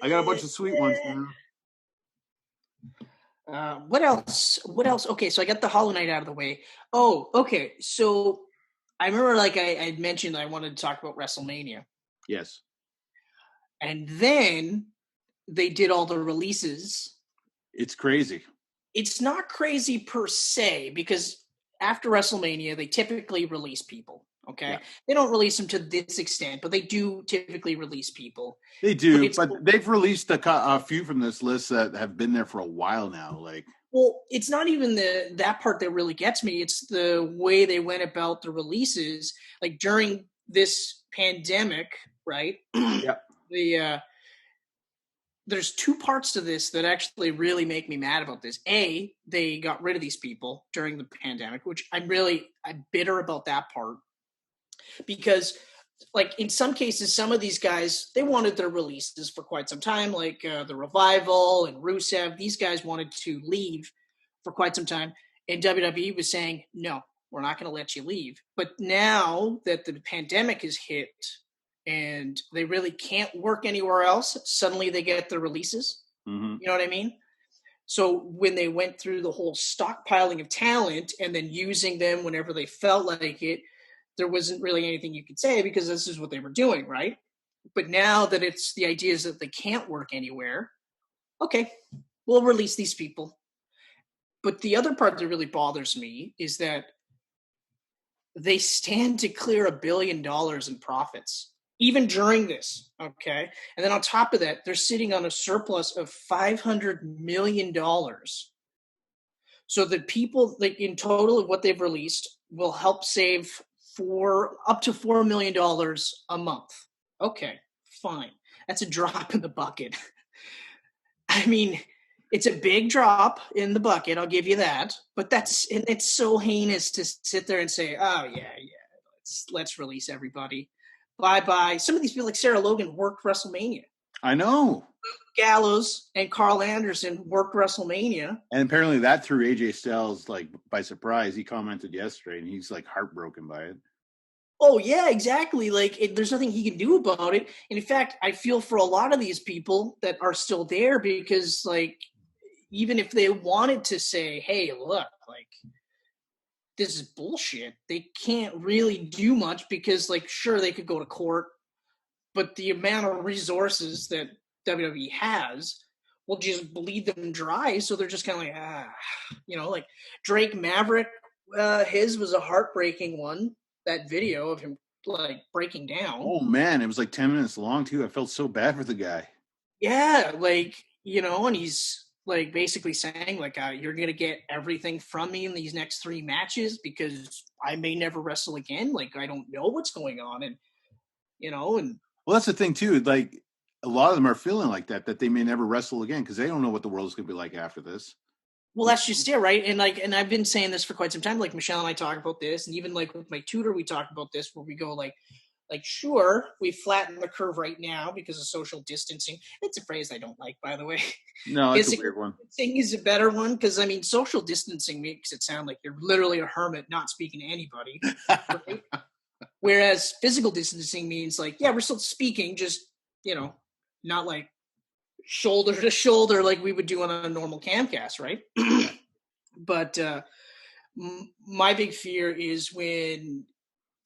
I got a bunch of sweet ones now. What else? Okay, so I got the Hollow Knight out of the way. Oh, okay. So I remember I had mentioned I wanted to talk about WrestleMania. Yes. And then they did all the releases. It's crazy. It's not crazy per se, because after WrestleMania, they typically release people. Okay, yeah. They don't release them to this extent, but they do typically release people. They do, but they've released a few from this list that have been there for a while now. Like Well, it's not even that part that really gets me. It's the way they went about the releases. Like during this pandemic, right? Yeah. There's two parts to this that actually really make me mad about this. A, they got rid of these people during the pandemic, which I'm bitter about that part. Because like in some cases, some of these guys, they wanted their releases for quite some time, like the Revival and Rusev. These guys wanted to leave for quite some time. And WWE was saying, no, we're not going to let you leave. But now that the pandemic has hit and they really can't work anywhere else, suddenly they get their releases. Mm-hmm. You know what I mean? So when they went through the whole stockpiling of talent and then using them whenever they felt like it, there wasn't really anything you could say because this is what they were doing, right? But now that it's the idea is that they can't work anywhere, okay, we'll release these people. But the other part that really bothers me is that they stand to clear $1 billion in profits, even during this, okay? And then on top of that, they're sitting on a surplus of $500 million. So the people, like in total of what they've released, will help save up to $4 million a month. Okay, fine. That's a drop in the bucket. I mean, it's a big drop in the bucket, I'll give you that. But it's so heinous to sit there and say, oh yeah, let's release everybody. Bye-bye. Some of these people like Sarah Logan worked WrestleMania. I know. Gallows and Carl Anderson worked WrestleMania. And apparently that threw AJ Styles like by surprise. He commented yesterday and he's like heartbroken by it. Oh, yeah, exactly. Like there's nothing he can do about it. And in fact, I feel for a lot of these people that are still there because like even if they wanted to say, hey, look, like this is bullshit, they can't really do much because like sure they could go to court, but the amount of resources that WWE has will just bleed them dry. So they're just kind of like, like Drake Maverick, his was a heartbreaking one, that video of him like breaking down. Oh man, it was like 10 minutes long too. I felt so bad for the guy. Yeah, like, and he's like basically saying like, you're going to get everything from me in these next 3 matches because I may never wrestle again. Like, I don't know what's going on. And, and well, that's the thing too. Like a lot of them are feeling like that they may never wrestle again because they don't know what the world is going to be like after this. Well, that's just it, right? And and I've been saying this for quite some time. Like Michelle and I talk about this, and even like with my tutor, we talk about this where we go like sure, we flatten the curve right now because of social distancing. It's a phrase I don't like, by the way. No, it's a weird one. Distancing is a better one because social distancing makes it sound like you're literally a hermit, not speaking to anybody. Right? Whereas physical distancing means like, yeah, we're still speaking, just not like shoulder to shoulder like we would do on a normal camcast, right? But my big fear is when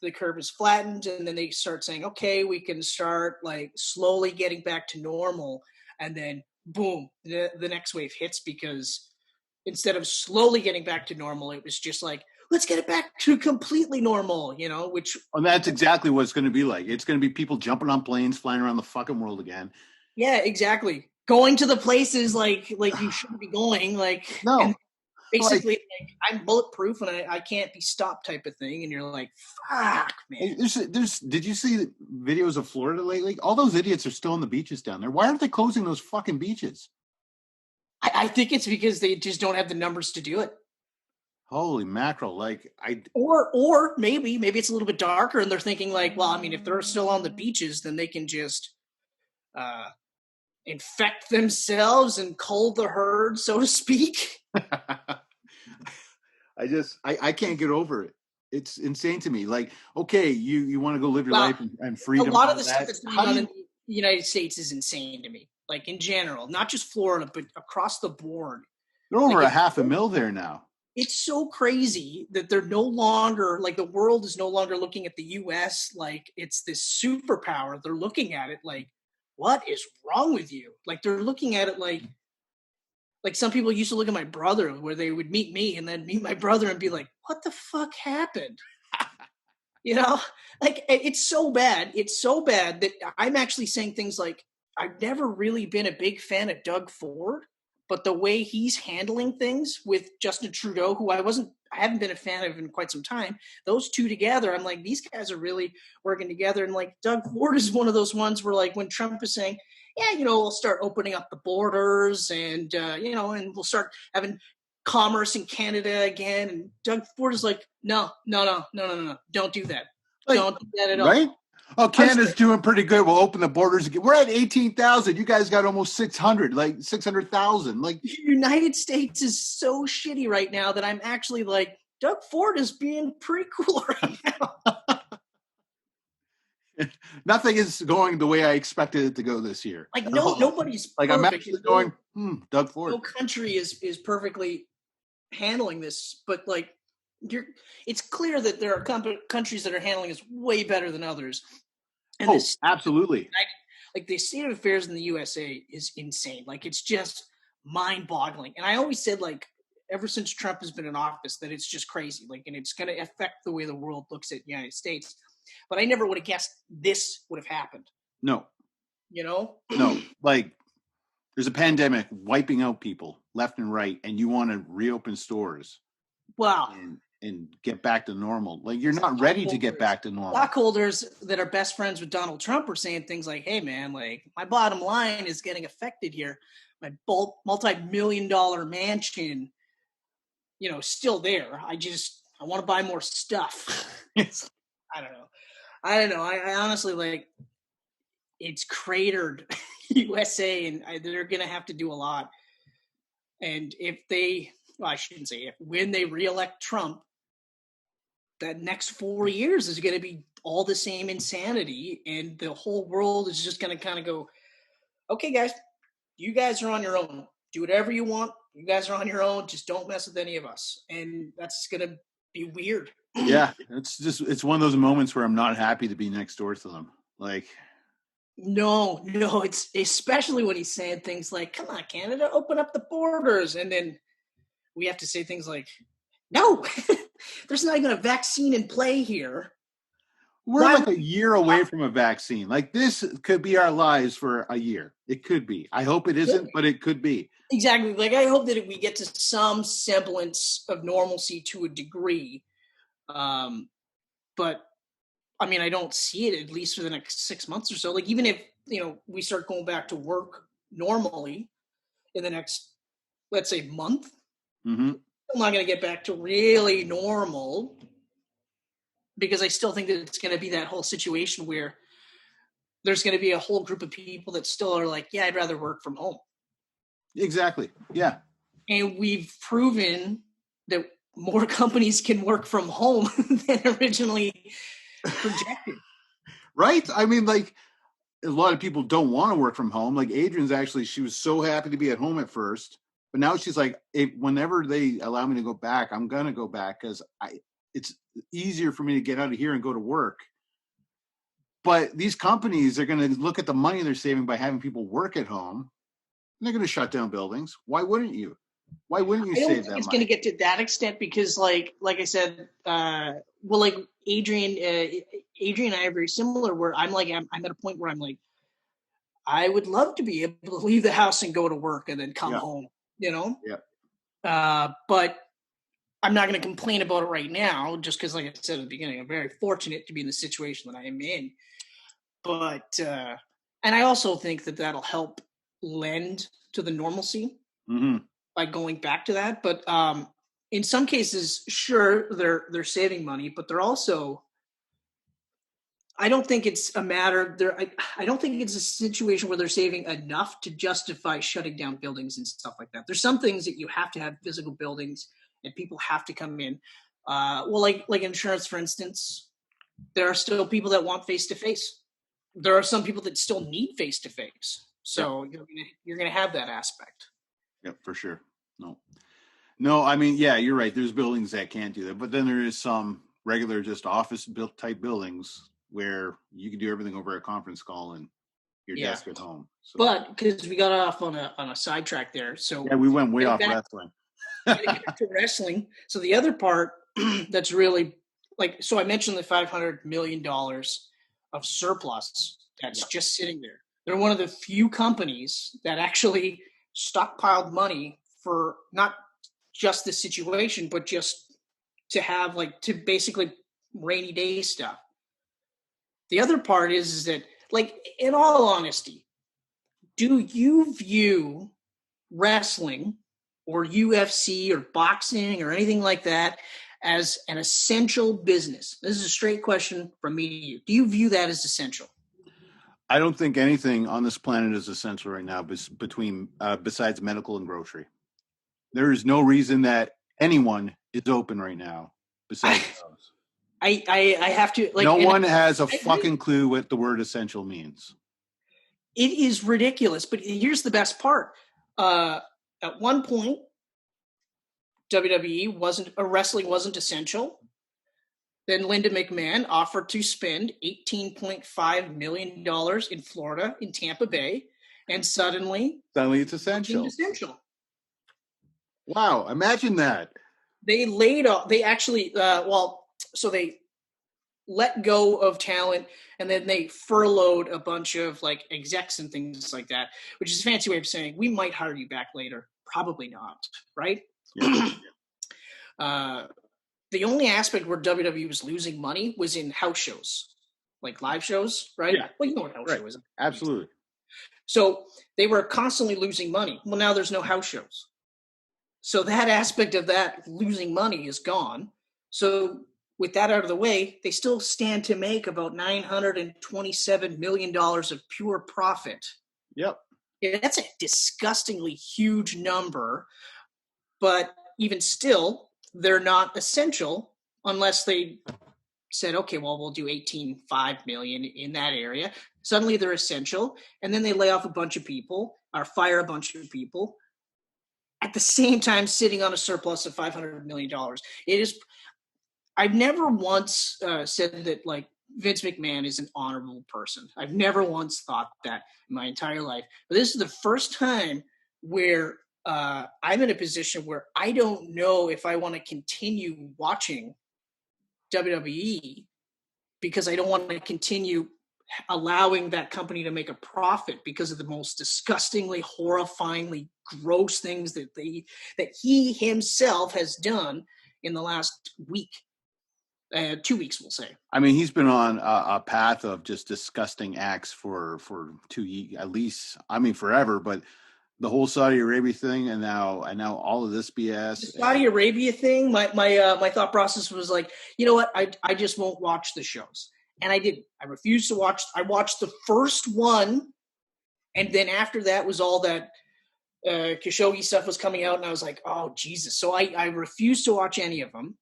the curve is flattened and then they start saying, okay, we can start like slowly getting back to normal, and then boom, the next wave hits because instead of slowly getting back to normal, it was just like, let's get it back to completely normal, which... And that's exactly what it's going to be like. It's going to be people jumping on planes, flying around the fucking world again. Yeah, exactly. Going to the places like you shouldn't be going. Like, no. Basically, like, I'm bulletproof and I can't be stopped type of thing. And you're like, fuck, man. Did you see videos of Florida lately? All those idiots are still on the beaches down there. Why aren't they closing those fucking beaches? I think it's because they just don't have the numbers to do it. Holy mackerel. Or maybe it's a little bit darker and they're thinking like, well, if they're still on the beaches, then they can just infect themselves and cull the herd, so to speak. I can't get over it. It's insane to me. Like, okay, you want to go live your life and freedom. A lot of the stuff that's going on in the United States is insane to me. Like in general, not just Florida, but across the board. They're over 500,000 there now. It's so crazy that they're no longer, like the world is no longer looking at the U.S. like it's this superpower. They're looking at it like, what is wrong with you? Like they're looking at it like some people used to look at my brother where they would meet me and then meet my brother and be like, what the fuck happened? Like it's so bad. It's so bad that I'm actually saying things like, I've never really been a big fan of Doug Ford, But the way he's handling things with Justin Trudeau, who I haven't been a fan of in quite some time, those two together, I'm like, these guys are really working together. And like Doug Ford is one of those ones where like when Trump is saying, yeah, we'll start opening up the borders and, and we'll start having commerce in Canada again. And Doug Ford is like, no, don't do that. Like, don't do that at all. Right? Oh, Canada's doing pretty good. We'll open the borders again. We're at 18,000. You guys got almost 600, like 600,000. Like the United States is so shitty right now that I'm actually like, Doug Ford is being pretty cool right now. Nothing is going the way I expected it to go this year. Like nobody's like perfect. I'm actually going, Doug Ford. No country is perfectly handling this, but like it's clear that there are countries that are handling this way better than others. And absolutely. Like the state of affairs in the USA is insane. Like it's just mind-boggling. And I always said, like, ever since Trump has been in office, that it's just crazy. Like, and it's going to affect the way the world looks at the United States. But I never would have guessed this would have happened. No. No. Like, there's a pandemic wiping out people left and right, and you want to reopen stores. Wow. And get back to normal. Like, you're not ready to get back to normal. Stockholders that are best friends with Donald Trump are saying things like, hey, man, like, my bottom line is getting affected here. My multi-million-dollar mansion, still there. I want to buy more stuff. I don't know. I honestly, like, it's cratered USA, and they're going to have to do a lot. And when they reelect Trump, that next 4 years is going to be all the same insanity, and the whole world is just going to kind of go, okay, guys, you guys are on your own. Do whatever you want. You guys are on your own. Just don't mess with any of us. And that's going to be weird. Yeah, it's one of those moments where I'm not happy to be next door to them. Like, no, it's especially when he's saying things like, come on, Canada, open up the borders. And then we have to say things like, no, there's not even a vaccine in play here. We're like a year away from a vaccine. Like, this could be our lives for a year. It could be. I hope it isn't, but it could be. Exactly. Like, I hope that we get to some semblance of normalcy to a degree. But I mean, I don't see it, at least for the next 6 months or so. Like, even if, we start going back to work normally in the next, let's say, month, I'm not going to get back to really normal, because I still think that it's going to be that whole situation where there's going to be a whole group of people that still are like, yeah, I'd rather work from home. Exactly. Yeah. And we've proven that more companies can work from home than originally projected. Right? I mean, like, a lot of people don't want to work from home. Like, Adrian's she was so happy to be at home at first, but now she's like, whenever they allow me to go back, I'm going to go back, because it's easier for me to get out of here and go to work. But these companies are going to look at the money they're saving by having people work at home, and they're going to shut down buildings. Why wouldn't you? Why wouldn't you save that money? I don't think it's going to get to that extent, because like I said, like Adrian and I are very similar, where I'm at a point where I'm like, I would love to be able to leave the house and go to work and then come home, Yeah. But I'm not going to complain about it right now, just because, like I said at the beginning, I'm very fortunate to be in the situation that I am in. But, and I also think that that'll help lend to the normalcy by going back to that. But in some cases, sure, they're saving money, but they're also, I don't think it's a matter there. I don't think it's a situation where they're saving enough to justify shutting down buildings and stuff like that. There's some things that you have to have physical buildings and people have to come in. Like insurance, for instance, there are still people that want face-to-face. There are some people that still need face-to-face. So you're going to have that aspect. Yep, for sure. No, I mean, yeah, you're right. There's buildings that can't do that. But then there is some regular just office built type buildings where you can do everything over a conference call and your desk at home. So. But because we got off on a sidetrack there. So we went way off wrestling. Back to wrestling. So the other part that's really so I mentioned the $500 million of surplus that's just sitting there. They're one of the few companies that actually stockpiled money for not just this situation, but just to have like to basically rainy day stuff. The other part is that, like, in all honesty, do you view wrestling or UFC or boxing or anything like that as an essential business? This is a straight question from me to you. Do you view that as essential? I don't think anything on this planet is essential right now besides medical and grocery. There is no reason that anyone is open right now besides those. I have to, like, no one has a fucking clue what the word essential means. It is ridiculous, but here's the best part. At one point, wrestling wasn't essential. Then Linda McMahon offered to spend $18.5 million in Florida, in Tampa Bay, and suddenly it's essential. Wow, imagine that. They laid off. They actually, so they let go of talent, and then they furloughed a bunch of like execs and things like that, which is a fancy way of saying we might hire you back later. Probably not, right? Yeah. The only aspect where WWE was losing money was in house shows, like live shows, right? Yeah. Well, you know what house show is. Absolutely. So they were constantly losing money. Well, now there's no house shows. So that aspect of that losing money is gone. So with that out of the way, they still stand to make about $927 million of pure profit. Yep. Yeah, that's a disgustingly huge number. But even still, they're not essential unless they said, okay, well, we'll do $18.5 million in that area. Suddenly they're essential. And then they lay off a bunch of people or fire a bunch of people at the same time sitting on a surplus of $500 million. I've never once said that like Vince McMahon is an honorable person. I've never once thought that in my entire life. But this is the first time where I'm in a position where I don't know if I want to continue watching WWE because I don't want to continue allowing that company to make a profit because of the most disgustingly, horrifyingly gross things that he himself has done in the last week. 2 weeks, we'll say. I mean, he's been on a path of just disgusting acts for 2 years, at least. I mean, forever. But the whole Saudi Arabia thing, and now all of this BS. The Saudi Arabia thing. My thought process was like, you know what? I just won't watch the shows, and I didn't. I refused to watch. I watched the first one, and then after that was all that Khashoggi stuff was coming out, and I was like, oh Jesus! So I refused to watch any of them.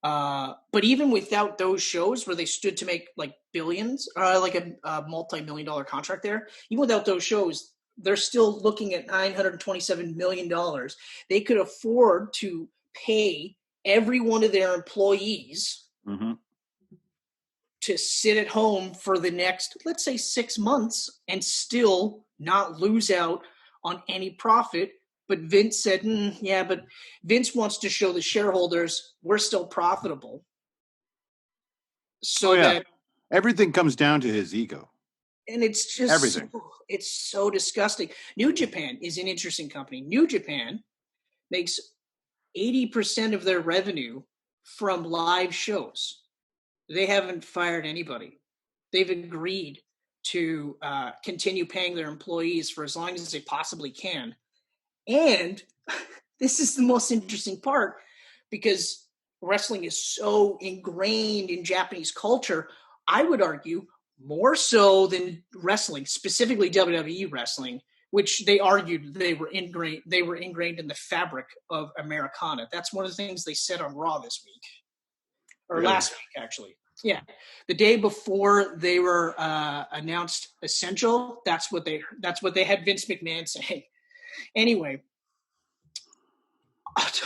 But even without those shows where they stood to make like billions, like a multi-million-dollar contract there, even without those shows, they're still looking at $927 million. They could afford to pay every one of their employees to sit at home for the next, let's say, 6 months and still not lose out on any profit. But Vince said, yeah, but Vince wants to show the shareholders we're still profitable. So that everything comes down to his ego. And it's just everything. It's so disgusting. New Japan is an interesting company. New Japan makes 80% of their revenue from live shows. They haven't fired anybody. They've agreed to continue paying their employees for as long as they possibly can. And this is the most interesting part because wrestling is so ingrained in Japanese culture. I would argue more so than wrestling, specifically WWE wrestling, which they argued they were ingrained in the fabric of Americana. That's one of the things they said on Raw this week, or last week, actually. Yeah, the day before they were announced essential. That's what they had Vince McMahon saying. Anyway,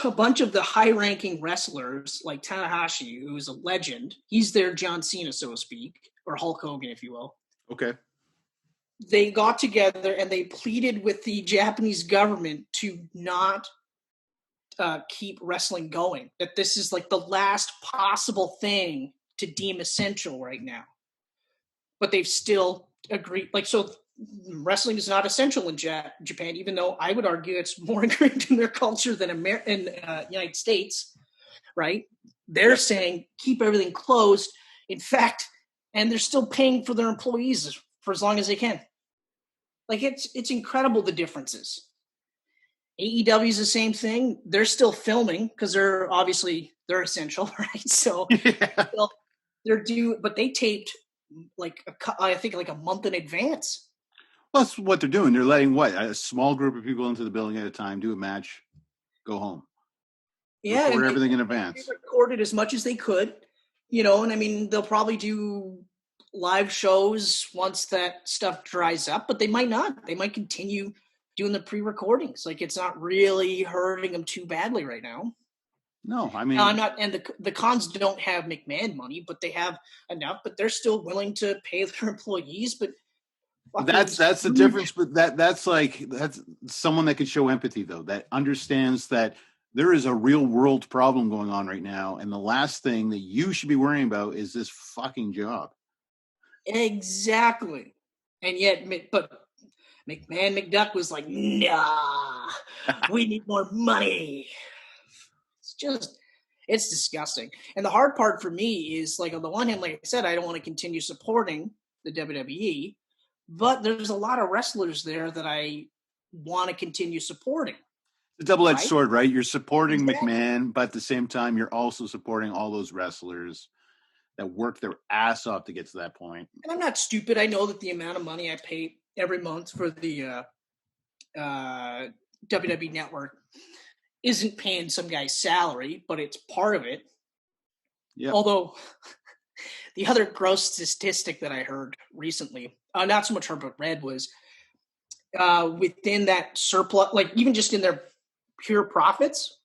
a bunch of the high-ranking wrestlers, like Tanahashi, who is a legend, he's their John Cena, so to speak, or Hulk Hogan, if you will. Okay. They got together and they pleaded with the Japanese government to not keep wrestling going, that this is like the last possible thing to deem essential right now. But they've still agreed. Like, so wrestling is not essential in Japan, even though I would argue it's more ingrained in their culture than in United States, right? They're saying keep everything closed. In fact, and they're still paying for their employees for as long as they can. Like it's incredible the differences. AEW is the same thing. They're still filming because they're essential, right? So they're due, but they taped I think a month in advance. Well, that's what they're doing. They're letting a small group of people into the building at a time, do a match, go home. Yeah, record everything in advance. They recorded as much as they could, and I mean they'll probably do live shows once that stuff dries up, but they might not. They might continue doing the pre-recordings. Like it's not really hurting them too badly right now. No, I mean, I'm not, and the cons don't have McMahon money, but they have enough. But they're still willing to pay their employees. But that's the difference. But that's someone that can show empathy, though, that understands that there is a real world problem going on right now, and the last thing that you should be worrying about is this fucking job. Exactly, and yet, but McMahon McDuck was like, nah, we need more money. It's disgusting. And the hard part for me is, like, on the one hand, like I said, I don't want to continue supporting the WWE, but there's a lot of wrestlers there that I want to continue supporting. It's a double-edged sword, right? You're supporting McMahon, but at the same time, you're also supporting all those wrestlers that work their ass off to get to that point. And I'm not stupid. I know that the amount of money I pay every month for the WWE Network isn't paying some guy's salary, but it's part of it. Yeah. Although the other gross statistic that I heard recently, not so much heard but read, was within that surplus, like even just in their pure profits,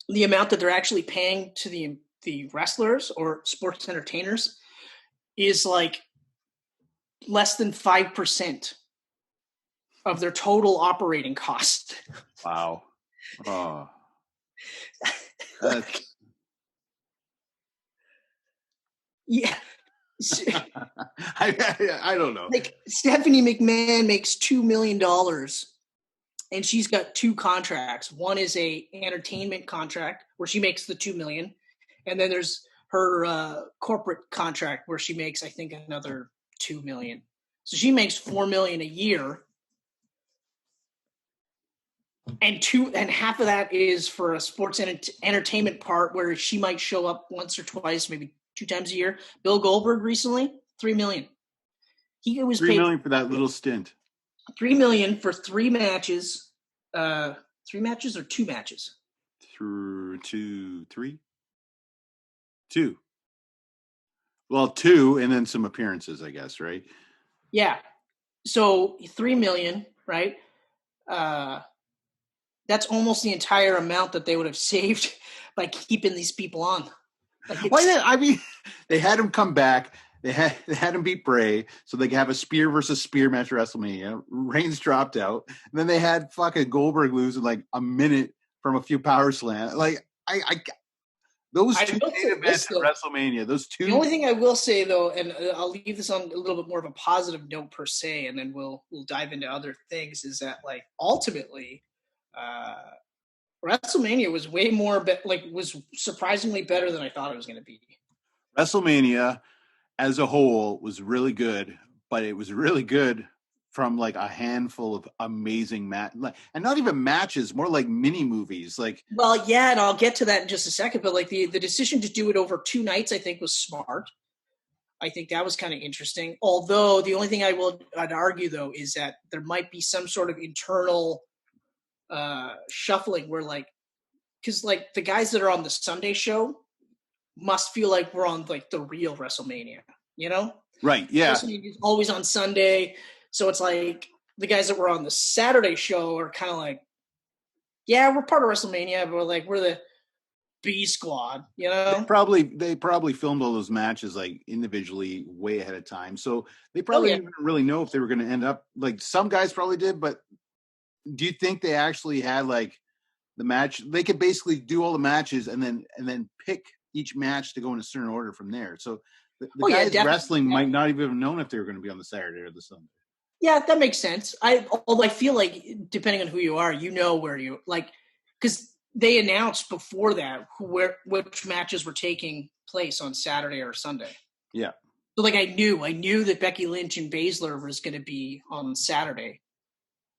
the amount that they're actually paying to the wrestlers or sports entertainers is like less than 5% of their total operating cost. Wow. Oh. Yeah. I don't know. Like Stephanie McMahon makes $2 million and she's got two contracts. One is a entertainment contract where she makes the $2 million. And then there's her corporate contract where she makes, I think, another $2 million. So she makes $4 million a year. And half of that is for a sports entertainment part where she might show up once or twice, maybe 2 times a year. Bill Goldberg recently, $3 million. He was paid $3 million for that little stint. $3 million for 3 matches. 3 matches or 2 matches? Through 2, 3? 2. Well, 2 and then some appearances, I guess, right? Yeah. So $3 million, right? That's almost the entire amount that they would have saved by keeping these people on. I mean, they had him come back. They had him beat Bray so they could have a spear versus spear match at WrestleMania. Reigns dropped out. And then they had fucking Goldberg lose in like a minute from a few power slams. Like, those two main events at WrestleMania, those two. The only thing I will say, though, and I'll leave this on a little bit more of a positive note per se, and then we'll dive into other things, is that, like, ultimately – WrestleMania was way more was surprisingly better than I thought it was going to be. WrestleMania as a whole was really good, but it was really good from like a handful of amazing and not even matches, more like mini movies. Like, well, yeah, and I'll get to that in just a second. But like the decision to do it over 2 nights, I think was smart. I think that was kind of interesting. Although the only thing I'd argue though is that there might be some sort of internal shuffling where because the guys that are on the Sunday show must feel like we're on like the real WrestleMania, Right. Yeah. WrestleMania is always on Sunday. So it's like the guys that were on the Saturday show are kind of like, yeah, we're part of WrestleMania, but we're the B squad, They probably filmed all those matches like individually way ahead of time. So they probably didn't really know if they were going to end up like some guys probably did, but do you think they actually had like the match? They could basically do all the matches and then pick each match to go in a certain order from there. So the guys wrestling might not even have known if they were going to be on the Saturday or the Sunday. Yeah, that makes sense. Although I feel like depending on who you are, you know where you like, because they announced before that which matches were taking place on Saturday or Sunday. Yeah. So like I knew that Becky Lynch and Baszler was going to be on Saturday,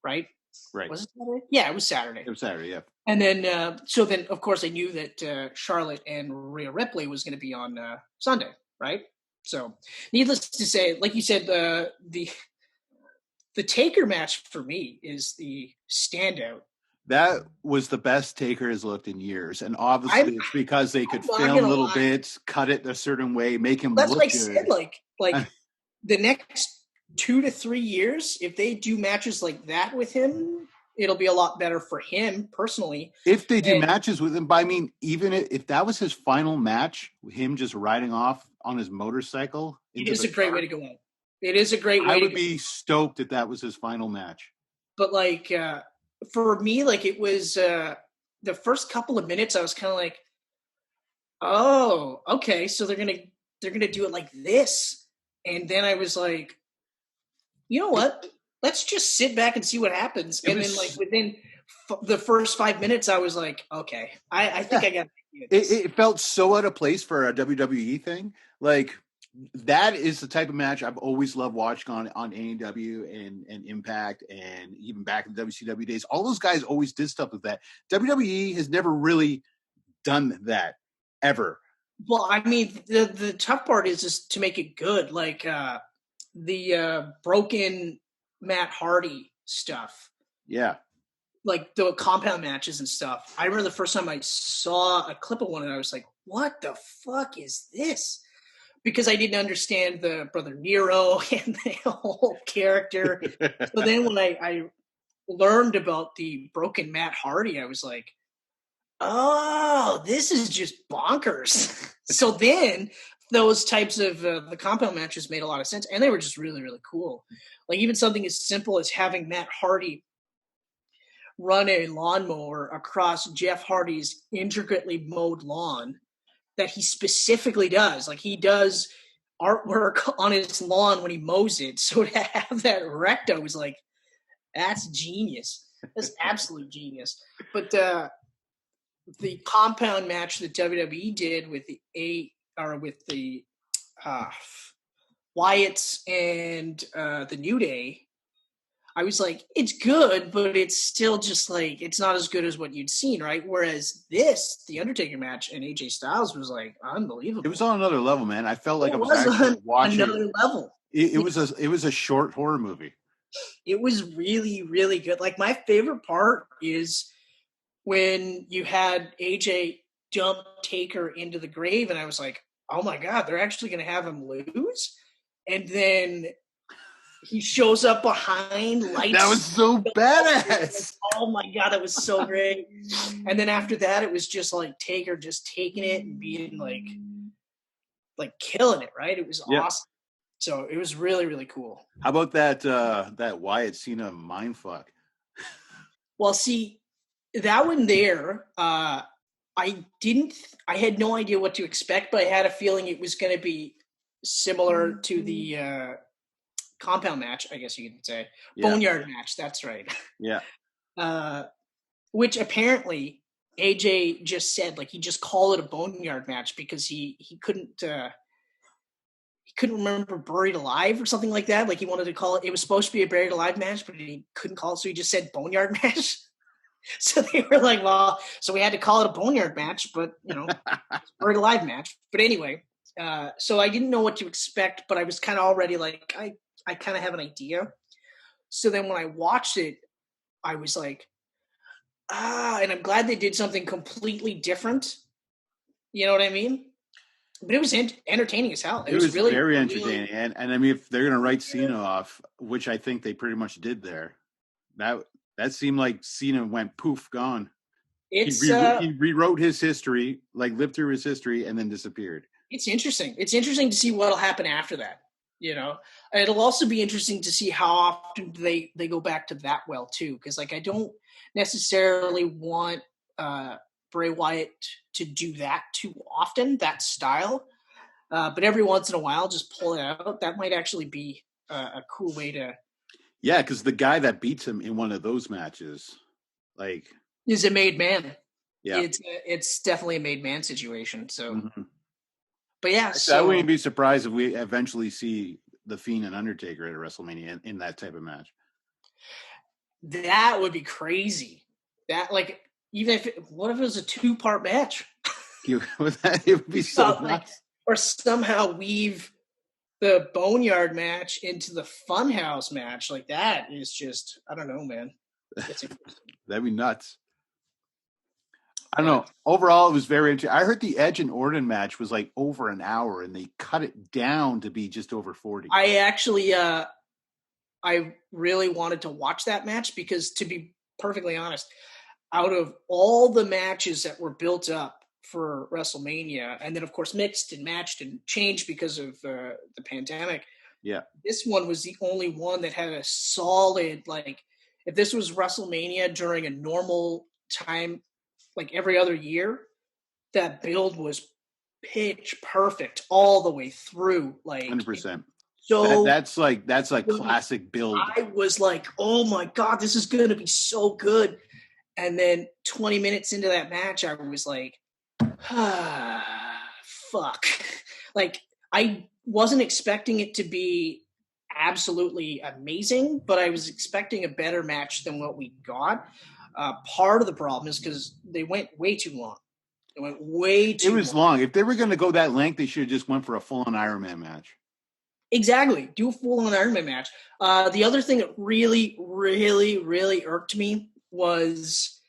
right? Right. Was it Saturday? Yeah, it was Saturday. It was Saturday, yeah. And then, so then, of course, I knew that Charlotte and Rhea Ripley was going to be on Sunday, right? So, needless to say, like you said, the Taker match for me is the standout. That was the best Taker has looked in years, and obviously it's because they could film little bits, cut it a certain way, make him look good. That's what I said. Like the next 2 to 3 years, if they do matches like that with him, it'll be a lot better for him personally. If they do matches with him, but I mean, even if that was his final match, him just riding off on his motorcycle, it is a great way to go out. It is a great way. I would be stoked if that was his final match. But like for me, like it was the first couple of minutes, I was kind of like, oh, okay, so they're gonna do it like this, and then I was like, you know what? Let's just sit back and see what happens. And then, like within the first 5 minutes, I was like, okay, I think I got it. It felt so out of place for a WWE thing. Like that is the type of match I've always loved watching on AEW and Impact, and even back in the WCW days. All those guys always did stuff with that. WWE has never really done that ever. Well, I mean, the tough part is to make it good. Like the broken Matt Hardy stuff. Yeah. Like the compound matches and stuff. I remember the first time I saw a clip of one and I was like, what the fuck is this? Because I didn't understand the Brother Nero and the whole character. So then when I learned about the broken Matt Hardy, I was like, oh, this is just bonkers. So then those types of the compound matches made a lot of sense, and they were just really, really cool. Like even something as simple as having Matt Hardy run a lawnmower across Jeff Hardy's intricately mowed lawn that he specifically does. Like he does artwork on his lawn when he mows it. So to have that recto was like, that's genius. That's absolute genius. But the compound match that WWE did with the Wyatts and the New Day, I was like, it's good, but it's still just like, it's not as good as what you'd seen, right? Whereas the Undertaker match and AJ Styles was like unbelievable. It was on another level, man. I felt like I was actually watching another level. It was a short horror movie. It was really, really good. Like my favorite part is when you had AJ dump Taker into the grave, and I was like, oh my God, they're actually going to have him lose? And then he shows up behind lights. That was so badass. Oh my God, that was so great. And then after that, it was just like Taker just taking it and being like killing it, right? It was awesome. So it was really, really cool. How about that Wyatt Cena mindfuck? Well, see, that one there, I had no idea what to expect, but I had a feeling it was going to be similar to the compound match, I guess you could say. Yeah. Boneyard match, that's right. Yeah. Which apparently AJ just said, like, he just called it a boneyard match because he couldn't remember Buried Alive or something like that. Like he wanted to call it was supposed to be a Buried Alive match, but he couldn't call it, so he just said boneyard match. So they were like, well, so we had to call it a boneyard match, but Buried Alive match. But anyway, so I didn't know what to expect, but I was kind of already like, I kind of have an idea. So then when I watched it, I was like, and I'm glad they did something completely different. You know what I mean? But it was entertaining as hell. It was really very entertaining. And I mean, if they're going to write Cena off, which I think they pretty much did there, that seemed like Cena went poof, gone. He rewrote his history, like lived through his history, and then disappeared. It's interesting. It's interesting to see what'll happen after that. It'll also be interesting to see how often they go back to that well too, because like I don't necessarily want Bray Wyatt to do that too often, that style, but every once in a while just pull it out. That might actually be a cool way to Yeah, because the guy that beats him in one of those matches, like, is a made man. Yeah, it's definitely a made man situation. So, but yeah, I wouldn't be surprised if we eventually see the Fiend and Undertaker at WrestleMania in that type of match. That would be crazy. That even if what if it was a 2-part match? It would be so nuts. Or somehow weave the Boneyard match into the Funhouse match. Like that is just, I don't know, man. That'd be nuts. I don't know. Overall, it was very interesting. I heard the Edge and Orton match was like over an hour, and they cut it down to be just over 40. I actually, I really wanted to watch that match because, to be perfectly honest, out of all the matches that were built up for WrestleMania, and then of course mixed and matched and changed because of the pandemic. Yeah, this one was the only one that had a solid, like, if this was WrestleMania during a normal time, like every other year, that build was pitch perfect all the way through. Like 100%. So that's like classic build. I was like, oh my God, this is going to be so good. And then 20 minutes into that match, I was like, fuck. Like, I wasn't expecting it to be absolutely amazing, but I was expecting a better match than what we got. Part of the problem is because they went way too long. It went way too long. It was long. If they were going to go that length, they should have just went for a full-on Iron Man match. Exactly. Do a full-on Iron Man match. The other thing that really, really, really irked me was,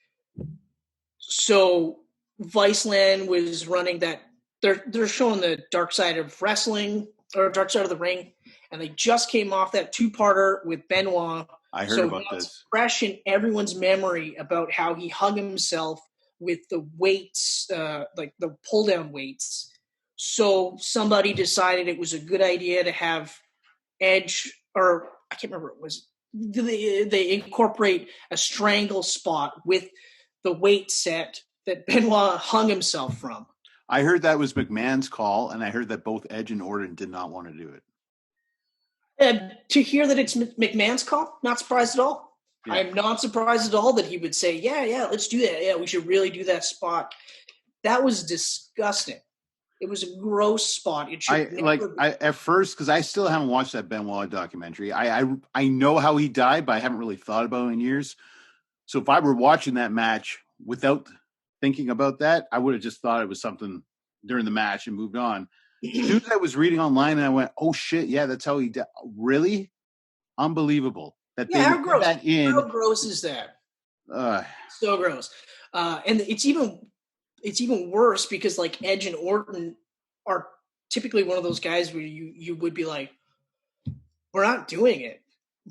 so Viceland was running that, they're showing the Dark Side of Wrestling, or Dark Side of the Ring, and they just came off that 2-parter with Benoit. I heard about this. Fresh in everyone's memory about how he hung himself with the weights, like the pull-down weights. So somebody decided it was a good idea to have Edge, or I can't remember, it was they incorporate a strangle spot with the weight set that Benoit hung himself from. I heard that was McMahon's call, and I heard that both Edge and Orton did not want to do it. And to hear that it's McMahon's call, not surprised at all. Yeah. I'm not surprised at all that he would say, yeah, let's do that. Yeah, we should really do that spot. That was disgusting. It was a gross spot. It should at first, because I still haven't watched that Benoit documentary. I know how he died, but I haven't really thought about it in years. So if I were watching that match without thinking about that, I would have just thought it was something during the match and moved on. As soon as I was reading online, and I went, "Oh shit, yeah, that's how he died." Really, unbelievable that they put that in. How gross is that? So gross, and it's even worse because like Edge and Orton are typically one of those guys where you would be like, "We're not doing it,"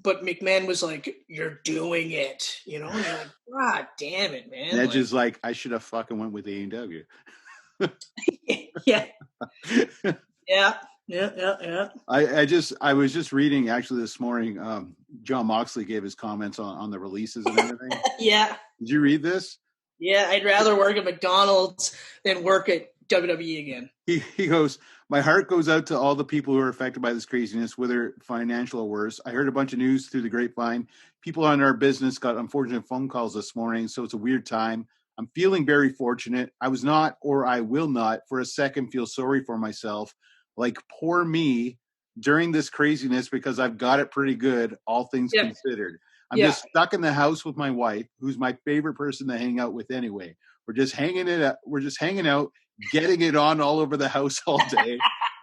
but McMahon was like, "You're doing it," you know. And you're like, "God damn it, man!" And Edge is like, "I should have fucking went with AEW." Yeah. Yeah. I was just reading actually this morning. John Moxley gave his comments on the releases and everything. Yeah. Did you read this? Yeah, I'd rather work at McDonald's than work at WWE again. He goes, "My heart goes out to all the people who are affected by this craziness, whether financial or worse. I heard a bunch of news through the grapevine. People on our business got unfortunate phone calls this morning, so it's a weird time. I'm feeling very fortunate. I was not, or I will not, for a second feel sorry for myself. Like, poor me during this craziness because I've got it pretty good, all things considered. I'm just stuck in the house with my wife, who's my favorite person to hang out with anyway. We're just hanging out, getting it on all over the house all day,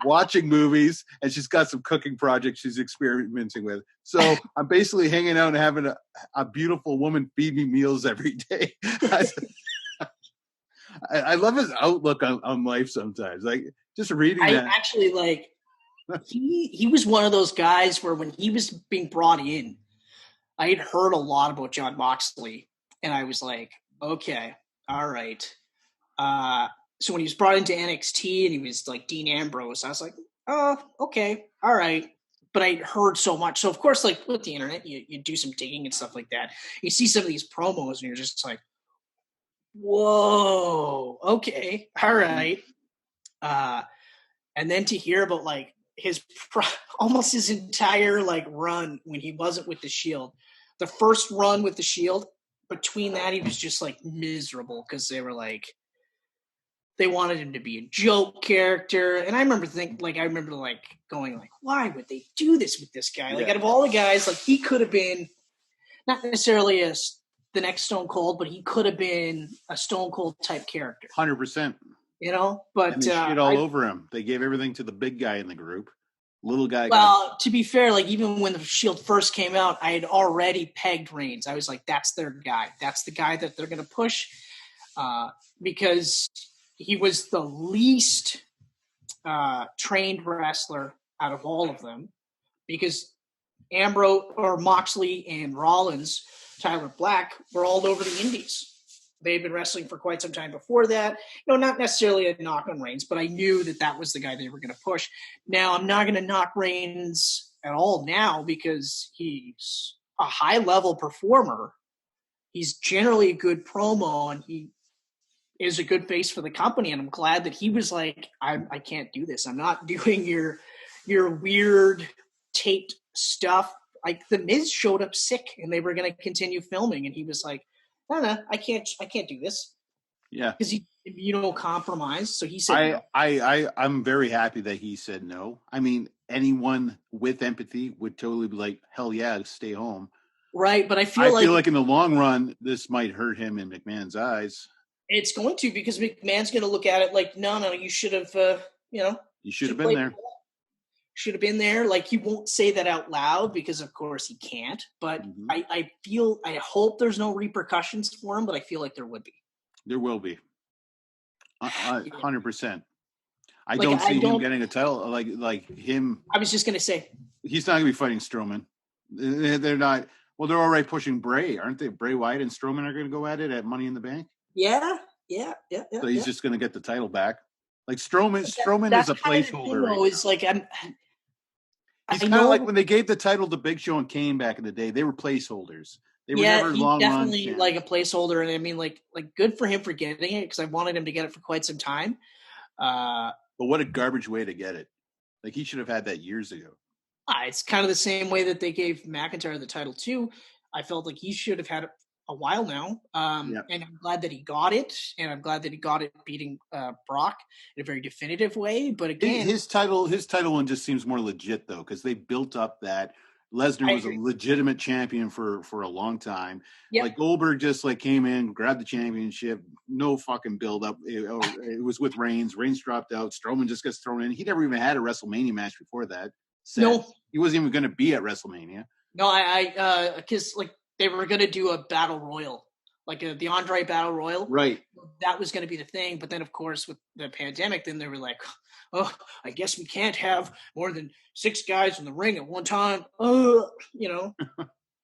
watching movies, and she's got some cooking projects she's experimenting with. So I'm basically hanging out and having a beautiful woman feed me meals every day." I love his outlook on life sometimes. Like, just reading that. Actually, like, he was one of those guys where when he was being brought in, I had heard a lot about John Moxley, and I was like, okay, all right. So when he was brought into NXT and he was like Dean Ambrose, I was like, oh, okay, all right. But I heard so much. So, of course, like with the internet, you do some digging and stuff like that. You see some of these promos, and you're just like, whoa, okay, all right. And then to hear about like almost his entire like run when he wasn't with the Shield. The first run with the Shield, between that he was just like miserable because they were like they wanted him to be a joke character, and I remember going like, why would they do this with this guy? Like out of all the guys, like he could have been not necessarily the next Stone Cold, but he could have been a Stone Cold type character. 100%. You know, but and they shit all over him. They gave everything to the big guy in the group. Little guy. Well, to be fair, like even when the Shield first came out, I had already pegged Reigns. I was like, that's their guy. That's the guy that they're going to push because he was the least trained wrestler out of all of them. Because Ambrose or Moxley and Rollins, Tyler Black were all over the indies. They had been wrestling for quite some time before that. Not necessarily a knock on Reigns, but I knew that was the guy they were going to push. Now, I'm not going to knock Reigns at all now because he's a high-level performer. He's generally a good promo, and he is a good face for the company, and I'm glad that he was like, I can't do this. I'm not doing your weird taped stuff. Like, The Miz showed up sick, and they were going to continue filming, and he was like, no, I can't do this. Yeah, because you don't compromise. So he said, I'm very happy that he said no. I mean, anyone with empathy would totally be like, hell yeah, stay home. Right, but I feel like in the long run, this might hurt him in McMahon's eyes. It's going to, because McMahon's going to look at it like, no, you should have, you should have been there. Should have been there. Like, he won't say that out loud because, of course, he can't. But I hope there's no repercussions for him, but I feel like there would be. There will be. 100%. I don't see him getting a title like him. I was just going to say. He's not going to be fighting Strowman. They're not. Well, they're already pushing Bray, aren't they? Bray Wyatt and Strowman are going to go at it at Money in the Bank. Yeah. So he's just going to get the title back. Like Strowman is a placeholder. Right, is like he's kind of like when they gave the title to Big Show and Kane back in the day. They were placeholders. They were never long definitely like a placeholder, and I mean, like good for him for getting it because I wanted him to get it for quite some time. But what a garbage way to get it! Like he should have had that years ago. It's kind of the same way that they gave McIntyre the title too. I felt like he should have had it a while now, and I'm glad that he got it, and I'm glad that he got it beating Brock in a very definitive way. But again, his title one just seems more legit though, because they built up that Lesnar was a legitimate champion for a long time. Yep. Like Goldberg just like came in, grabbed the championship, no fucking build up. It was with Reigns. Reigns dropped out. Strowman just gets thrown in. He never even had a WrestleMania match before that. No, he wasn't even going to be at WrestleMania. No, I because like. They were going to do a battle royal, like the Andre battle royal. Right. That was going to be the thing. But then, of course, with the pandemic, then they were like, oh, I guess we can't have more than 6 guys in the ring at one time.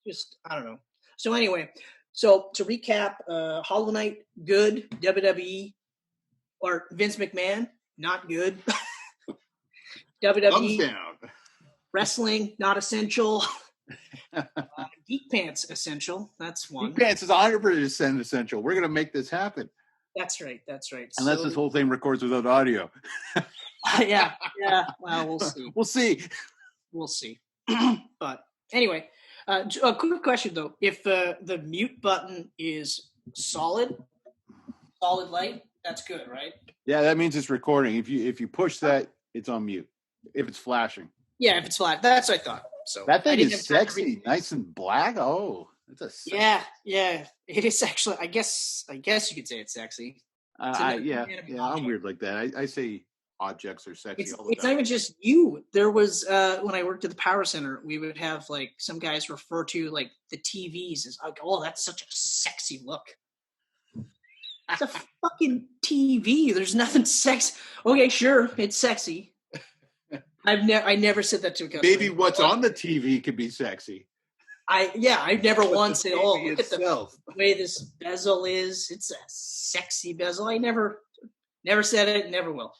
Just, I don't know. So anyway, so to recap, Hollow Knight, good. WWE, or Vince McMahon, not good. WWE. Thumbs down. Wrestling, not essential. Geek Pants essential. That's one. Geek Pants is 100% essential. We're gonna make this happen. That's right. Unless this whole thing records without audio. Yeah. Well, we'll see. We'll see. But anyway, a quick question though: if the mute button is solid light, that's good, right? Yeah, that means it's recording. If you push that, it's on mute. If it's flashing. Yeah, if it's flat, that's what I thought. So that thing is sexy, nice and black. Oh, it's a sexy. Yeah, it is actually. I guess you could say it's sexy. I'm weird like that. I say objects are sexy all the time. It's not even just you. There was when I worked at the Power Center, we would have like some guys refer to like the TVs as like, oh, that's such a sexy look. It's a fucking TV. There's nothing sexy. Okay, sure, it's sexy. I never said that to a customer. Maybe what's on the TV could be sexy. I've never once said, "Oh, look at the way this bezel is. It's a sexy bezel." I never said it, never will.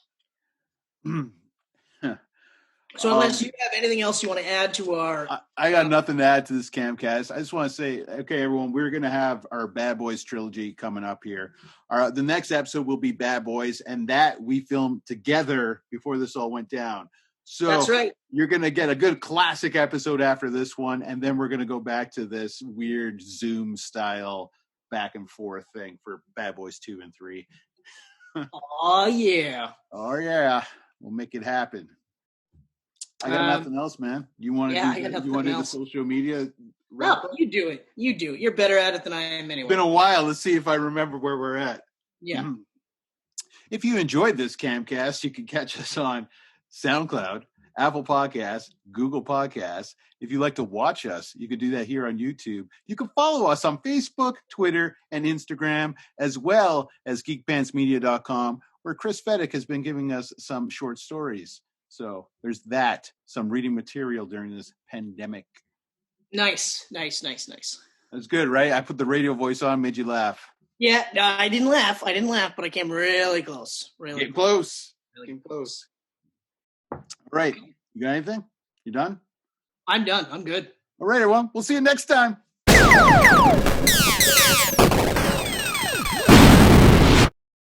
So unless you have anything else you want to add to our... I got nothing to add to this Camcast. I just want to say, okay, everyone, we're going to have our Bad Boys trilogy coming up here. The next episode will be Bad Boys, and that we filmed together before this all went down. So that's right. You're going to get a good classic episode after this one, and then we're going to go back to this weird Zoom style back and forth thing for Bad Boys 2 and 3. Oh, yeah. Oh, yeah. We'll make it happen. I got nothing else, man. You want to do the social media? No, you do it. You do it. You're better at it than I am anyway. It's been a while. Let's see if I remember where we're at. Yeah. If you enjoyed this Camcast, you can catch us on SoundCloud, Apple Podcasts, Google Podcasts. If you like to watch us, you can do that here on YouTube. You can follow us on Facebook, Twitter, and Instagram, as well as geekpantsmedia.com, where Chris Fedek has been giving us some short stories. So there's that, some reading material during this pandemic. Nice. That's good, right? I put the radio voice on, made you laugh. Yeah, no, I didn't laugh, but I came really close. Came close. All right. You got anything? You done? I'm done. I'm good. All right, everyone. We'll see you next time.